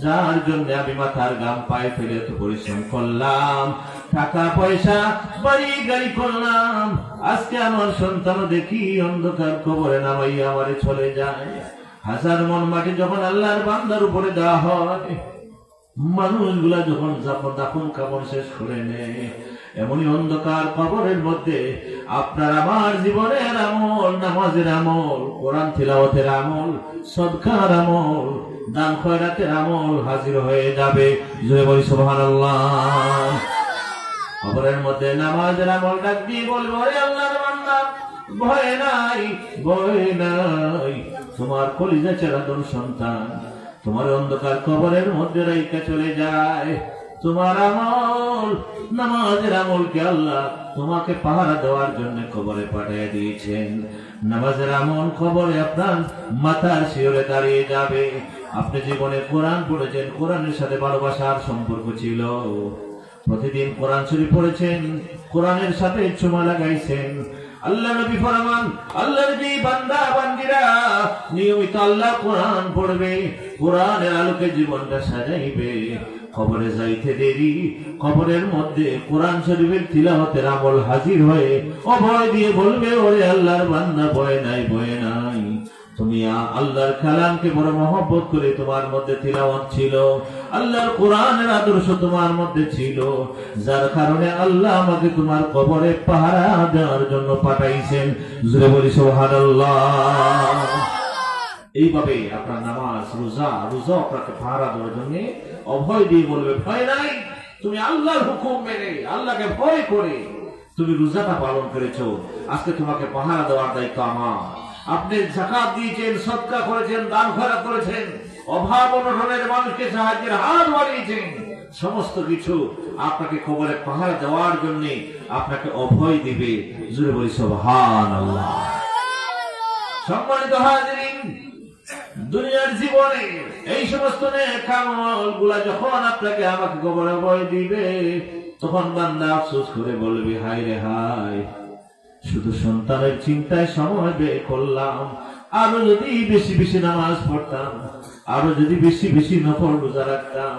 যার জন্য আমি মাথার গাম পায়ে ফেলে তো পরিশ্রম করলাম, টাকা পয়সা বাড়ি গাড়ি করলাম, আজকে আমার সন্তান দেখি অন্ধকার কবরে নামাইয়া আমারে চলে যায়। 1000 মণ মাটি যখন আল্লাহর বান্দার উপরে দেওয়া হয়, মানুষগুলা যখন দাফন কাপড় শেষ করে নেয়, এমনই অন্ধকার কবরের মধ্যে আপনার আমার জীবনের আমল, নামাজের আমল, কোরআন তিলাওয়াতের আমল, সদকার আমল, দান খয়রাতের আমল হাজির হয়ে যাবে। জোরে বলি সুবহানাল্লাহ। কবরের মধ্যে নামাজের আমল ডাক দিয়ে বলবো, ওরে আল্লাহর বান্দা, ভয় নাই, ভয় নাই, তোমার কলিজা চেরাদন সন্তান তোমার অন্ধকার কবরের মধ্যে রাইখা চলে যায়। তোমার আমল, নামাজের আমলকে আল্লাহ তোমাকে পাহারা দেওয়ার জন্য কবরে পাঠিয়ে দিয়েছেন। নামাজের আমল কবরে আপনার মাথার শিওরে দাঁড়িয়ে যাবে। আপনি জীবনে কোরআন পড়েছেন, কোরআনের সাথে ভালোবাসার সম্পর্ক ছিল, প্রতিদিন কোরআন শরীফ পড়েছেন, কোরআনের সাথে চুমা লাগাইছেন, আল্লাহ নবী ফরমান, আল্লাহর যে বান্দা বান্দিরা নিয়মিত আল্লাহ কোরআন পড়বে, কোরআনের আলোকে জীবনটা সাজাইবে, কবরে যাইতে দেরি কবরের মধ্যে কোরআন শরীফের তিলাওয়াতের আমল হাজির হয়ে অভয় দিয়ে বলবে, ওরে আল্লাহর বান্দা, ভয় নাই, ভয় নাই, তুমি আল্লাহর কালামকে বড় মহব্বত করে তোমার মধ্যে তিলাওয়াত ছিল, আল্লাহর কোরআনের আদর্শ তোমার মধ্যে ছিল, যার কারণে আল্লাহ আমাকে তোমার কবরে পাহারা দেওয়ার জন্য পাঠাইছেন। জোরে বলি সুবহানাল্লাহ। এইভাবে আপনার নামাজ রোজা আপনাকে পাহারা দেওয়ার জন্য অভয় দিয়ে বলবে, ভয় নাই, তুমি আল্লাহর হুকুম মেনে আল্লাহকে ভয় করে তুমি রোজাটা পালন করেছো, আজকে তোমাকে পাহারা দেওয়ার দায়িত্ব আমার। আপনি যাকাত দিয়েছেন, সদকা করেছেন, দান খয়রাত করেছেন, অভাব অনটনের মানুষকে সাহায্যের হাত বাড়িয়েছেন, সমস্ত কিছু আপনাকে কবরে পাহারা দেওয়ার জন্য আপনাকে অভয় দিবে। জোরে বলি সুবহানাল্লাহ। সম্মানিত হাজিরিন, দুনিয়ার জীবনে এই সমস্ত নেক আমল গুলা যখন আপনাকে আমাকে কবরে ভয় দিবে, তখন বান্দা আফসোস করে বলবে, হায় রে হায়, শুধু সন্তানের চিন্তায় সময় ব্যয় করলাম, আরো যদি বেশি বেশি নামাজ পড়তাম, আরো যদি বেশি বেশি নফল রোজা রাখতাম,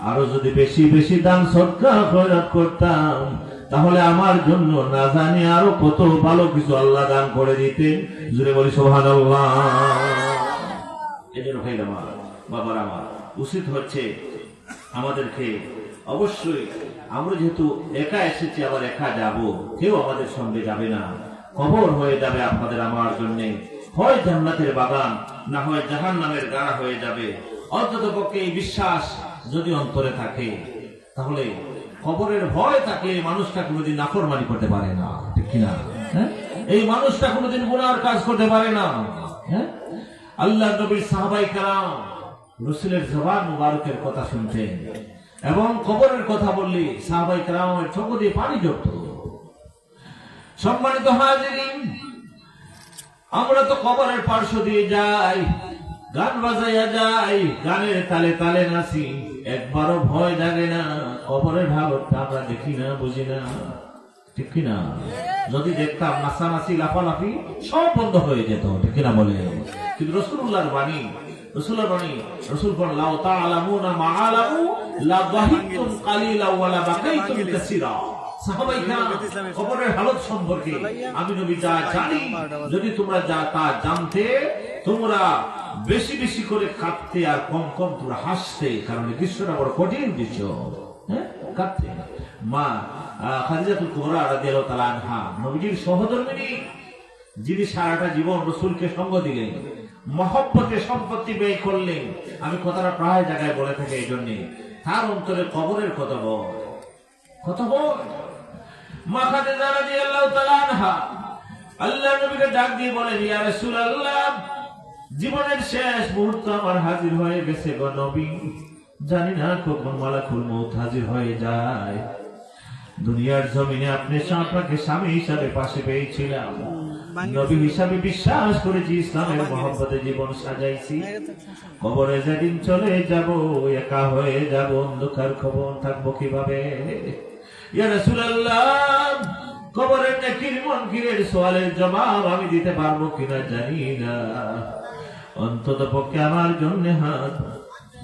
আরো যদি বেশি বেশি দান সদকা খয়রাত করতাম, তাহলে আমার জন্য না জানি আরো কত ভালো কিছু আল্লাহ দান করে দিতেন। জুড়ে বলি সুবহানাল্লাহ। এজন্য ভাই আমার, বাবার আমার, উচিত হচ্ছে আমাদেরকে অবশ্যই, আমরা যেহেতু একা এসেছি আবার একা যাব, কেউ আমাদের সঙ্গে যাবে না, কবর হয়ে যাবে আপনাদের আমার জন্য, হয় জান্নাতের বাগান, না হয় জাহান্নামের গাড়া হয়ে যাবে। অন্তত পক্ষে এই বিশ্বাস যদি অন্তরে থাকে, তাহলে কবরের ভয় থাকলে মানুষটা কোনোদিন নাফরমানি করতে পারে না, ঠিক কিনা? এই মানুষটা কোনোদিন গুনার কাজ করতে পারে না। আল্লাহ নবীর সাহাবায়ে কেরাম রাসূলের জবান মুবারকের কথা শুনতেন, এবং কবরের কথা বললে সাহাবায়ে কেরামের চোখ দিয়ে পানি ঝরত। সম্মানিত হাজিরিন, আমরা তো কবরের পার্শ্ব দিয়ে যাই, গান বাজাইয়া যাই, গানের তালে তালে নাচি, একবারও ভয় লাগে না। কবরের হালতটা আমরা দেখি না, বুঝি না, ঠিক কিনা? যদি দেখতাম নাচানাচি লাফালাফি সব বন্ধ হয়ে যেত, ঠিক কিনা বলে? কিন্তু রাসূলুল্লাহর বাণী, রাসূল বলেন, লাউ তাআলামুনা মা আলামু লা দাহিকতুম কালিলা ওয়া লা বাকাইতুম কাসীরা। সাহাবায়ে কেরাম কবরের হালত সম্পর্কে আমি নবী যা জানি, যদি তোমরা যা তা জানতে, তোমরা বেশি বেশি করে কাঁদতে আর কম কম তোমরা হাসতে, কারণ এই দৃশ্যটা বড় কঠিন দৃশ্য। কাঁদতে। মা খাদিজাতুল কুবরা রাদিয়াল্লাহু তাআলা আনহা, নবীজির সহধর্মিণী, যিনি সারাটা জীবন রাসূলকে সঙ্গ দিলেন, মহব্বতে সম্পত্তি ব্যয় করলেন। আমি কথাটা প্রায় জায়গায় বলে থাকি, এই জন্য তার অন্তরে কবরের কথা বল, কথা বল। মা খাদিজা রাদিয়াল্লাহু তাআলা আনহা আল্লাহর নবীকে ডাক দিয়ে বলেন, ইয়া রাসূলুল্লাহ, জীবনের শেষ মুহূর্ত আমার হাজির হয়ে গেছে গো নবী, জানি না কখন মালাকুল মউত হাজির হয়ে যায়। দুনিয়ার জমিনে আপনাকে স্বামী হিসাবে পাশে পেয়েছিলাম, নবী হিসাবে বিশ্বাস করেছি, ইসলামের মহব্বতে জীবন সাজাইছি। কবরে যেদিন চলে যাব, একা হয়ে যাব, অন্ধকার খবর থাকবো কিভাবে? ইয়া রাসূলুল্লাহ, কবরের নেকির মুনকিরের সওয়ালের জবাব আমি দিতে পারবো কিনা জানি না, অন্তত পক্ষে আমার জন্য হাত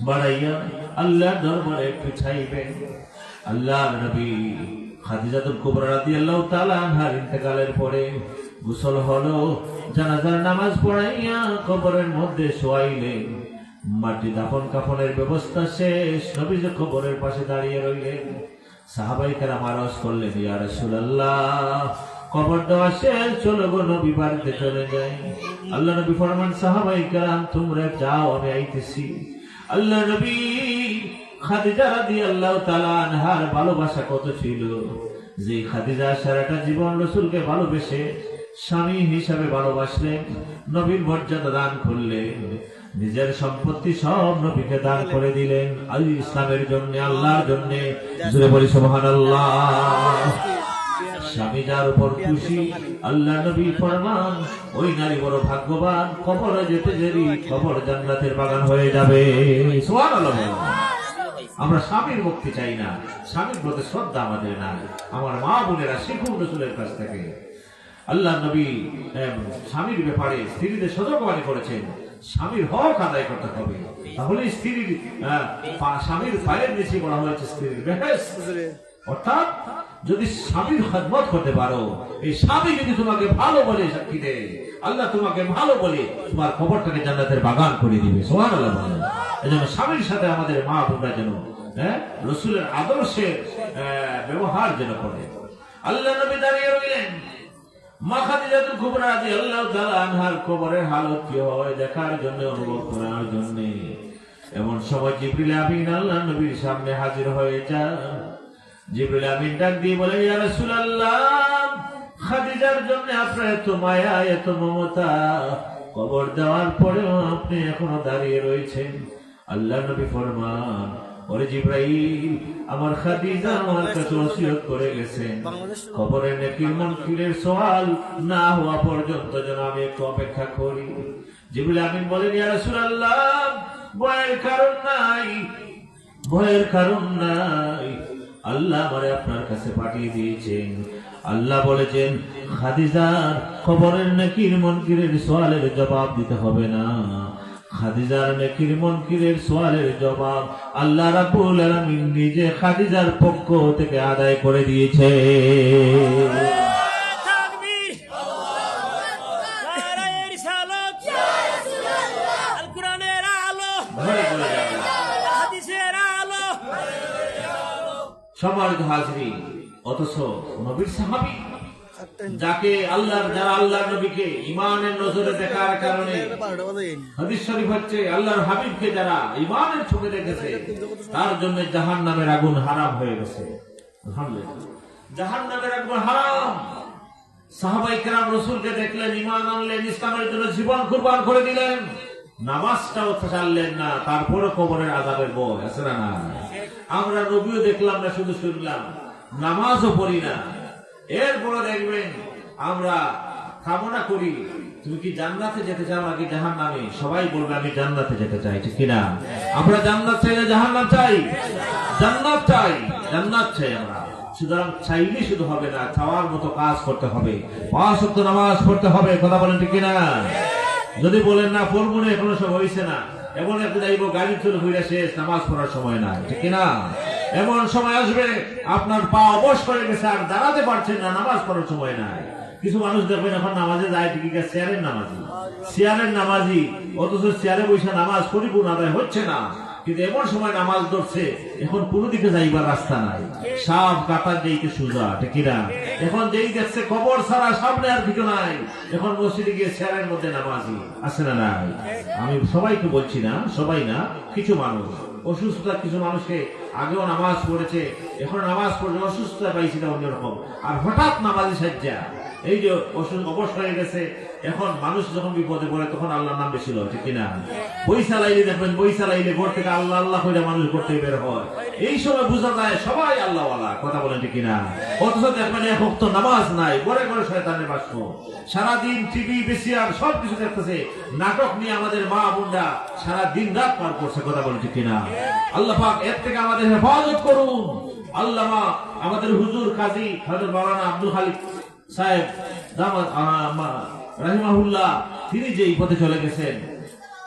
বাড়াইয়া আল্লাহর দরবারে একটু চাইবেন। আল্লাহর নবী খাদিজাতুল কুবরা রাদিয়াল্লাহু তাআলা আনহার ইন্তেকালের পরে গোসল হলো, জানাজার নামাজ পড়াইয়া কবরের মধ্যে শোয়াইলেন, মাটি দাফন কাফনের ব্যবস্থা শেষ, নবী যে কবরের পাশে দাঁড়িয়ে রইলেন। সাহাবায়ে কেরাম আরজ করলেন, ইয়া রাসূলুল্লাহ, কবর দেওয়া শেষ, চলো গো নবী বাড়িতে চলে যাই। আল্লাহ নবী ফরমান, সাহাবায়ে কেরাম তোমরা যাও, আমি আইতেছি। আল্লাহ নবী খাদিজা রাদিয়াল্লাহু তাআলা আনহার ভালোবাসা কত ছিল, যে খাদিজা সারাটা জীবন রাসূলকে ভালোবেসে স্বামী হিসাবে ভালোবাসলেন, নবীর মর্যাদা দান করলেন, নিজের সম্পত্তি সব নবীকে দান করে দিলেন আল ইসলামের জন্য, আল্লাহর জন্য। জোরে বলি সুবহানাল্লাহ। স্বামী যার উপর খুশি, আল্লাহ নবী ফরমান, ওই নারী বড় ভাগ্যবান, কবরে যেতে দেরি, কবর জান্নাতের বাগান হয়ে যাবে। সুবহানাল্লাহ। আমরা স্বামীর মুক্তি চাই না, স্বামীর প্রতি শ্রদ্ধা আমাদের নাই। আমার মা বোনেরা শিখুন রাসূলের কাছ থেকে। আল্লাহ নবী স্বামীর ব্যাপারে স্ত্রীদের সতর্কবাণী করেছেন, স্বামীর হক আদায় করতে হবে। তাহলে স্ত্রীর স্বামীর পায়ের নিচে বলা হয়েছে স্ত্রীর বেহেশত। অর্থাৎ যদি স্বামীর খেদমত করতে পারো, এই স্বামী যদি তোমাকে ভালো বলে সাক্ষী দেয়, আল্লাহ তোমাকে ভালো বলে তোমার কবরটাকে জান্নাতের বাগান করে দিবে। সুবহানাল্লাহ বলেন। এজন্য স্বামীর সাথে আমাদের মা বোনরা যেন রাসূলের আদর্শের ব্যবহার যেন করে। আল্লাহ নবী দাঁড়িয়ে রইলেন, মা খাদিজাতুল কুবরা রাদিয়াল্লাহু তাআলা আনহার কবরের হালত কি হয় দেখার জন্য, অনুভব করার জন্য। এমন সময় জিবরিল আমিন আল্লাহ নবীর সামনে হাজির হয়ে যান। জিবরিল আমিন ডাক দিয়ে বলে, ইয়া রাসূলুল্লাহ, খাদিজার জন্য আপনার এত মায়া, এত মমতা, কবর দেওয়ার পরেও আপনি এখনো দাঁড়িয়ে রয়েছেন। আল্লাহ নবী ফরমান, ওরে জিবরাইল, আমার খাদিজা আমার কাছে ওসিয়ত করে গেছেন, কবরের নেকির মুনকিরের সওয়াল না হওয়া পর্যন্ত যেন আমি একটু অপেক্ষা করি। জিবরিল আমিন বলেন, ইয়া রাসূলুল্লাহ, ভয়ের কারণ নাই, ভয়ের কারণ নাই, আল্লাহ আমারে আপনার কাছে পাঠিয়ে দিয়েছেন। আল্লাহ বলেছেন, খাদিজার কবরের নেকির মুনকিরের সওয়ালের জবাব দিতে হবে না। খাদিজার নেকির মুনকিরের সওয়ালের জবাব আল্লাহ রাব্বুল আলামিন নিজে খাদিজার পক্ষ থেকে আদায় করে দিয়েছে। তাকবীর, নারায়ে রিসালাত, আল কোরআনের আলো, হাদিসের আলো। সম্মানিত হাজরিন, অথচ নবীর সাহাবী যাকে যারা আল্লাহর নবীকে ঈমানের নজরে দেখার কারণে, হাদিস শরীফ হচ্ছে আল্লাহর হাবিবকে যারা ঈমানের চোখে দেখেছে, তার জন্য জাহান্নামের আগুন হারাম হয়ে গেছে। আলহামদুলিল্লাহ, জাহান্নামের আগুন হারাম। সাহাবায়ে কেরাম রাসূলকে দেখলেন, ঈমান আনলেন, ইসলামের জন্য জীবন কুরবান করে দিলেন, নামাজটাও ছাড়লেন না, তারপরে কবরের আযাবের ভয় আছে না? না, আমরা নবীও দেখলাম না, শুধু শুনলাম, নামাজও পড়ি না। এরপরে দেখবেন আমরা কামনা করি, তুমি কি জান্নাতে যেতে চাও নাকি জাহান্নামে? সবাই বলবে আমি জান্নাতে যেতে চাই, ঠিক কিনা? আমরা জান্নাত চাই না জাহান্নাম চাই? জান্নাত চাই, জান্নাত চাই আমরা। সুতরাং চাইলে শুধু হবে না, চাওয়ার মতো কাজ করতে হবে, 5 ওয়াক্ত নামাজ পড়তে হবে। কথা বলেন ঠিক কিনা? যদি বলেন না পড়বো না, এখনো সব হয়েছে না, এমন একটা যাইব গাড়ি চলে ঘুরে শেষ, নামাজ পড়ার সময় নাই, ঠিক কিনা? এমন সময় আসবে আপনার পা অবশ করে গেছে, আর দাঁড়াতে পারছেন না, নামাজ পড়ার সময় নাই। কিছু মানুষ দেখবেন এখন নামাজে যায় ঠিকই, চেয়ারের নামাজি, অথচ চেয়ারে বসে নামাজ পরিপূর্ণ আদায় হচ্ছে না। কিন্তু এমন সময় নামাজ ধরছে, এখন কোনো দিকে যাইবার রাস্তা নাই, সাপ কাটার যেইকে সুজা, ঠিক কিনা? এখন যেই দেখছে কবর ছাড়া সামনে আর কিছু নাই, এখন মসজিদে গিয়ে চেয়ারের মধ্যে নামাজি আছে না নাই? আমি সবাইকে বলছি না, সবাই না, কিছু মানুষ অসুস্থতা, কিছু মানুষকে আগেও নামাজ পড়েছে, এখন নামাজ পড়ে অসুস্থতা পাইছি না অন্যরকম, আর হঠাৎ নামাজি সাজ্জা, এই যে অবশ হয়ে গেছে। এখন মানুষ যখন বিপদে পড়ে তখন আল্লাহর নাম বেশি লয়, ঠিক কিনা? বই চালাইলে দেখবেন, বই চালাইলে ঘর থেকে আল্লাহ আল্লাহ করে মানুষ করতে বের হয়, এই সময় বোঝা যায় সবাই আল্লাহওয়ালা। কথা বলেন ঠিক কিনা? অথচ দেখবেন এক ওয়াক্ত নামাজ নাই, ঘরে ঘরে শয়তানের বাস, সারাদিন টিভি বিসিআর সবকিছু দেখতেছে, নাটক নিয়ে আমাদের মা বোনরা সারা দিন রাত পার করছে। কথা বলেন ঠিক কিনা? আল্লাহ পাক এর থেকে আমাদের হেফাজত করুন। আল্লাহ আমাদের হুজুর কাজী হযরত মাওলানা আব্দুল খালিক সাহেব রাহিমাহুল্লাহ, তিনি যে এই পথে চলে গেছেন,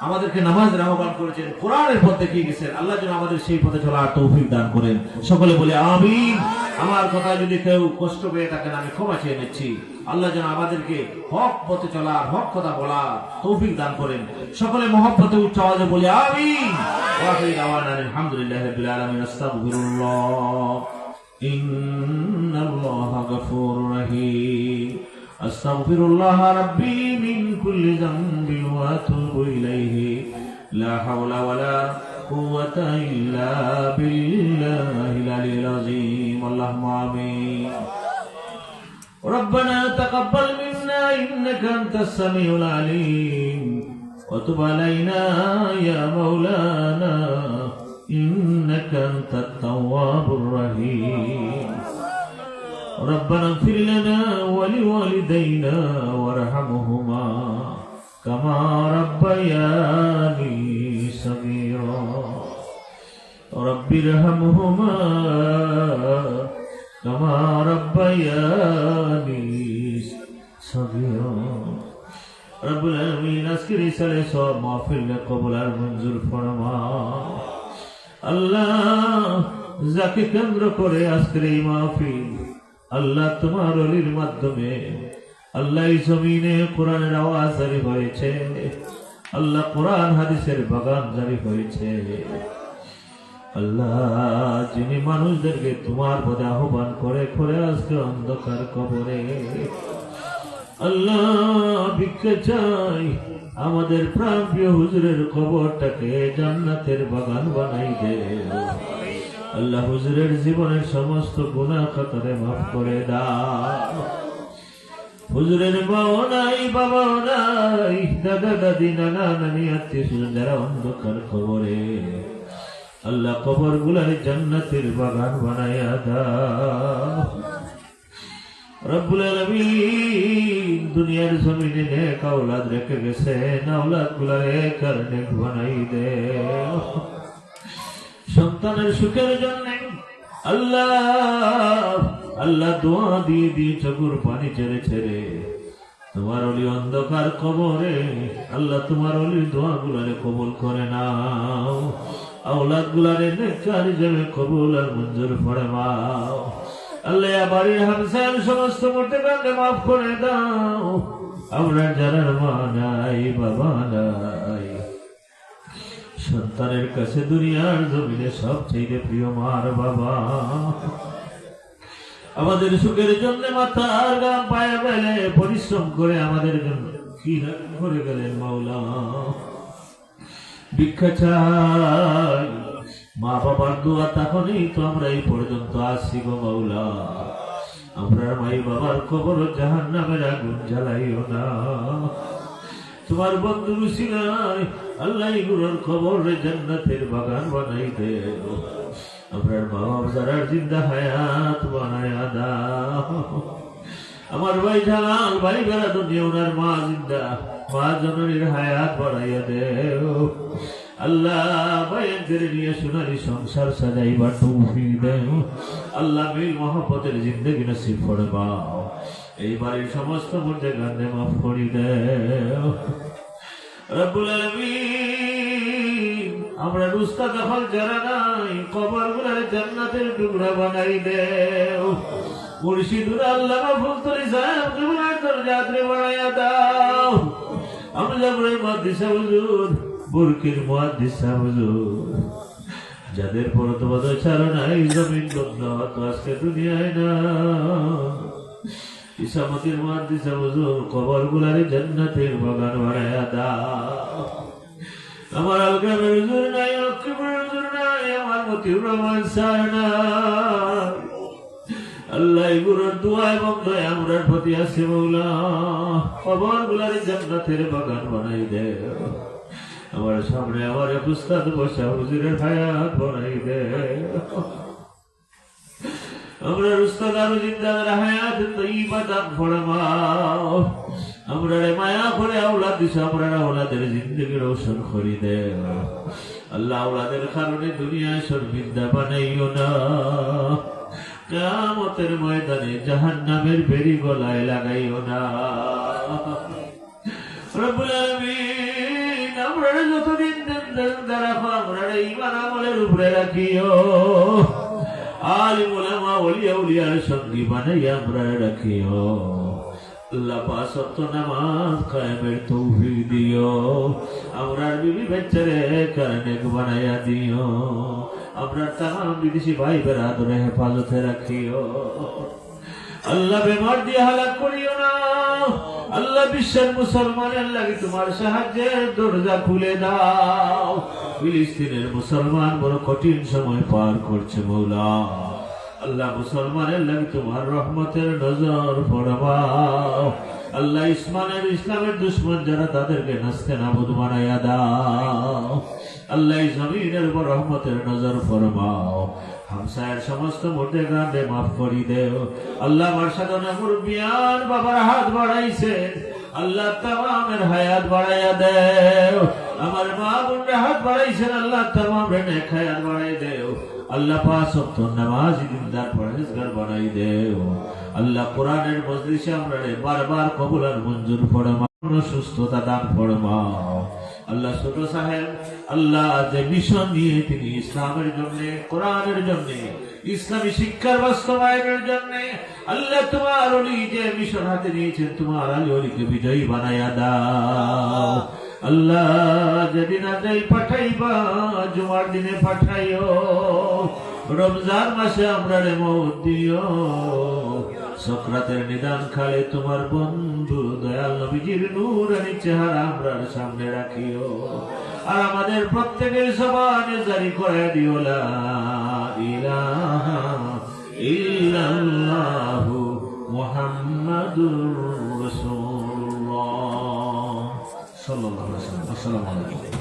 আমাদেরকে নামাজের আহ্বান করেছেন, কোরআনের পথে দেখিয়ে গেছেন, আল্লাহ যেন আমাদের সেই পথে চলার তৌফিক দান করেন। সকলে বলে আমিন। আমার কথা যদি কেউ কষ্ট পেয়ে থাকেন, আমি ক্ষমা চেয়ে নিচ্ছি। আল্লাহ যেন আমাদেরকে হক পথে চলার, হক কথা বলার তৌফিক দান করেন। সকলে মহব্বতে উচ্চ আওয়াজে বলে আমিন। ওয়া আখিরু দাওয়ানা আলহামদুলিল্লাহি রাব্বিল আলামিন। আস্তাগফিরুল্লাহ, ইন্নাল্লাহা গফুরুর রহিম। আস্তাগফিরুল্লাহ রাব্বি মিন কুল্লি যামবিন ওয়া আতুবু ইলাইহি। লা হাওলা ওয়ালা কুওয়াতা ইল্লা বিল্লাহিল আলিয়্যিল আযীম। আল্লাহুম্মা আমিন। ربنا تقبل منا إنك أنت السميع العليم وتب علينا يا مولانا إنك أنت التواب الرحيم. ربنا اغفر لنا ولوالدينا وارحمهما كما ربياني صغيرا. رب ارحمهما كما ربياني صغير رب العالمين আজকের এই সালে সব মাহফিল কবুল আর মঞ্জুর ফরমা আল্লাহ যাকে কেন্দ্র করে আজকের এই মাহফিল আল্লাহ তোমার ওলির মাধ্যমে আল্লাহ এই জমিনে কোরআনের আওয়াজ জারি হয়েছে আল্লাহ কোরআন হাদিসের বাগান জারি হয়েছে আল্লাহ যিনি মানুষদেরকে তোমার পদে আহ্বান করে করে আজকে অন্ধকার কবরে আল্লাহ ভিক্ষা চাই আমাদের প্রাণপ্রিয় হুজুরের কবরটাকে জান্নাতের বাগান বানাই দে আল্লাহ হুজুরের জীবনের সমস্ত গুনাহ খাতারে মাফ করে দাও হুজুরের মাও নাই বাবাও নাই দাদা দাদি নানা নানি আত্মীয় স্বজন যারা অন্ধকার কবরে আল্লাহ কবর গুলার জান্নাতের বাগান বানাইয়া দাও রব্বুল আলামিন দুনিয়ার জমিনে নেক আওলাদ রেখে গেছে না আওলাদ গুলারে কারণে বানাই দে সন্তানের সুখের জন্য আল্লাহ আল্লাহ দোয়া দিয়ে দিয়ে চোখের পানি ছেড়ে ছেড়ে তোমার ওলি অন্ধকার কবরে আল্লাহ তোমার ওলির দোয়া গুলারে কবুল করে নাও আওলাদ গুলারে নেককার হিসেবে কবুল আর মঞ্জুর ফরমাও আল্লাহ বাড়ির হামসার সমস্ত মুর্তেকাকে মাফ করে দাও আমরা যারা মা নাই বাবা নাই সন্তানের কাছে দুনিয়ার জমিনে সবচেয়ে প্রিয় মার বাবা আমাদের সুখের জন্য মাথার গাম পায়ে বেলে পরিশ্রম করে আমাদের জন্য কি করে গেলেন মাওলা ভিক্ষা চাই মা বাবার দোয়া তখনই তো আমরা এই পর্যন্ত আসছি গো মাওলা আমরা মাই বাবার কবর জাহান্নামের আগুন জ্বালাইও না তোমার বন্ধু রুসিলাই আল্লাহ গুরুর খবর জান্নাতের বাগান বানাই দে আপনার মা বাবা যারা জিন্দা হায়াত বানায়া দাও আমার ভাই জালাল ভাই বেড়া দুনিয়া ওনার মা জিন্দা মা জননীর হায়াত বাড়াইয়া দেও আল্লাহ ভাইয়ের নিয়ে সোনারি সংসার সাজাইবার তৌফিক দেও আল্লাহ মিল মহব্বতের জিন্দেগি নসিব ফরমাও এই বাড়ির সমস্ত মধ্যে গান্ধে মাফ করি দেও রব্বুল আলামিন আমরা রুস্তা দখল যারা নাই কবর গুলার জান্নাতের টুকরা বানাই দেও মুর্শিদুর আল্লামা ফুলতলি সাহেব জীবনের দরজাতে বাড়াইয়া দাও আমরা মুহাদ্দিস হুজুর বুরকির মুহাদ্দিস হুজুর যাদের পরতবাদ ছাড়া নাই জমিন বন্ধ তো আজকে দুনিয়ায় না ইসামতির মুহাদ্দিস হুজুর কবর গুলারে জান্নাতের বাগান বানাইয়া দাও আমার আলগ্রামের হুজুর নাই লক্ষ্মীপুরের হুজুর নাই আমার মতিউর রহমান স্যার নাই আল্লাহ গুরুর দোয়ায় বন্ধ আমরার প্রতি আছে মৌলা কবর গুলারে জান্নাতের বাগান বানাই দে আমার সামনে আমার উস্তাদ বসা হুজুরের হায়াত বানাই দে আমরা উস্তাদ আরো জিন্দার হায়াত তৈবা দাম ফরমাও আমরা মায়া করে আওলাদ দিস আমরা আওলাদের জিন্দগি রোশন করি দে আল্লাহ আওলাদের কারণে দুনিয়ায় শর্মিন্দা বানাইও না কিয়ামতের ময়দানে জাহান্নামের বেড়ি গলায় লাগাইও না রব্বুল আলামিন আমরা যতদিন জিন্দা রাখো আমরা ঈমান আমলের উপরে রাখিও আলিম উলামা ওলিয়া উলিয়ার সঙ্গী বানাইয়া আমরা রাখিও আল্লাহ পাঁচ ওয়াক্ত নামাজ কায়েমের তৌফিক দিও আমরার বিবি বাচ্চারে কারণে বানাইয়া দিও আমরা তামাম বিদেশি ভাই বেরাদরে হেফাজতে রাখিও আল্লাহ বেমার দিয়ে হালাক করিও না আল্লাহ বিশ্বের মুসলমানের লাগি তোমার সাহায্যের দরজা খুলে দাও ফিলিস্তিনের মুসলমান বড় কঠিন সময় পার করছে মৌলা আল্লাহ মুসলমানের লাগি তোমার রহমতের নজর ফরমাও আল্লাহ ইসলামের দুশ্মন যারা তাদেরকে নাস্তে নাবুদ বানাইয়া দাও আল্লাহ জমিনের উপর রহমতের নজর ফরমাও হামসায়ের সমস্ত মধ্যে গান্ধে মাফ করি দেও আল্লাহ আমার সাধনা মুরব্বিয়ান বাবার হাত বাড়াইছে আল্লাহ তামামের হায়াত বাড়াইয়া দেও আমার মা বোনরা হাত বাড়াইছেন আল্লাহ তামামের নেক হায়াত বাড়াই দেও আল্লাহ পাঁচ ওয়াক্ত নামাজ দিনদার পরহেজগার বানাই দেও আল্লাহ কোরআনের মজলিসে আমরা বারবার কবুল আর মঞ্জুর ফরমাও সুস্থতা দান ফরমাও আল্লাহ ছোট সাহেব আল্লাহ যে মিশন নিয়ে তিনি ইসলামের জন্য কোরআনের জন্য ইসলামী শিক্ষার বাস্তবায়নের জন্য আল্লাহ তোমার ওলি যে মিশন হাতে নিয়েছেন তোমার আলী ওলিকে বিজয়ী বানাইয়া দাও আল্লাহ যেদিন আজাইল পাঠাইবা জুমার দিনে পাঠাইও রমজান মাসে আমরা রে মওত দিও সক্রাতের নিদান খালে তোমার বন্ধু দয়াল নবীজির নূরানি চেহারা আমরার সামনে রাখিও আর আমাদের প্রত্যেকের জবানে জারি করে দিও লা ইলাহা ইল্লাল্লাহু মুহাম্মাদুর রাসূলুল্লাহ সাল্লাল্লাহু আলাইহি ওয়াসাল্লাম। আসসালামু আলাইকুম।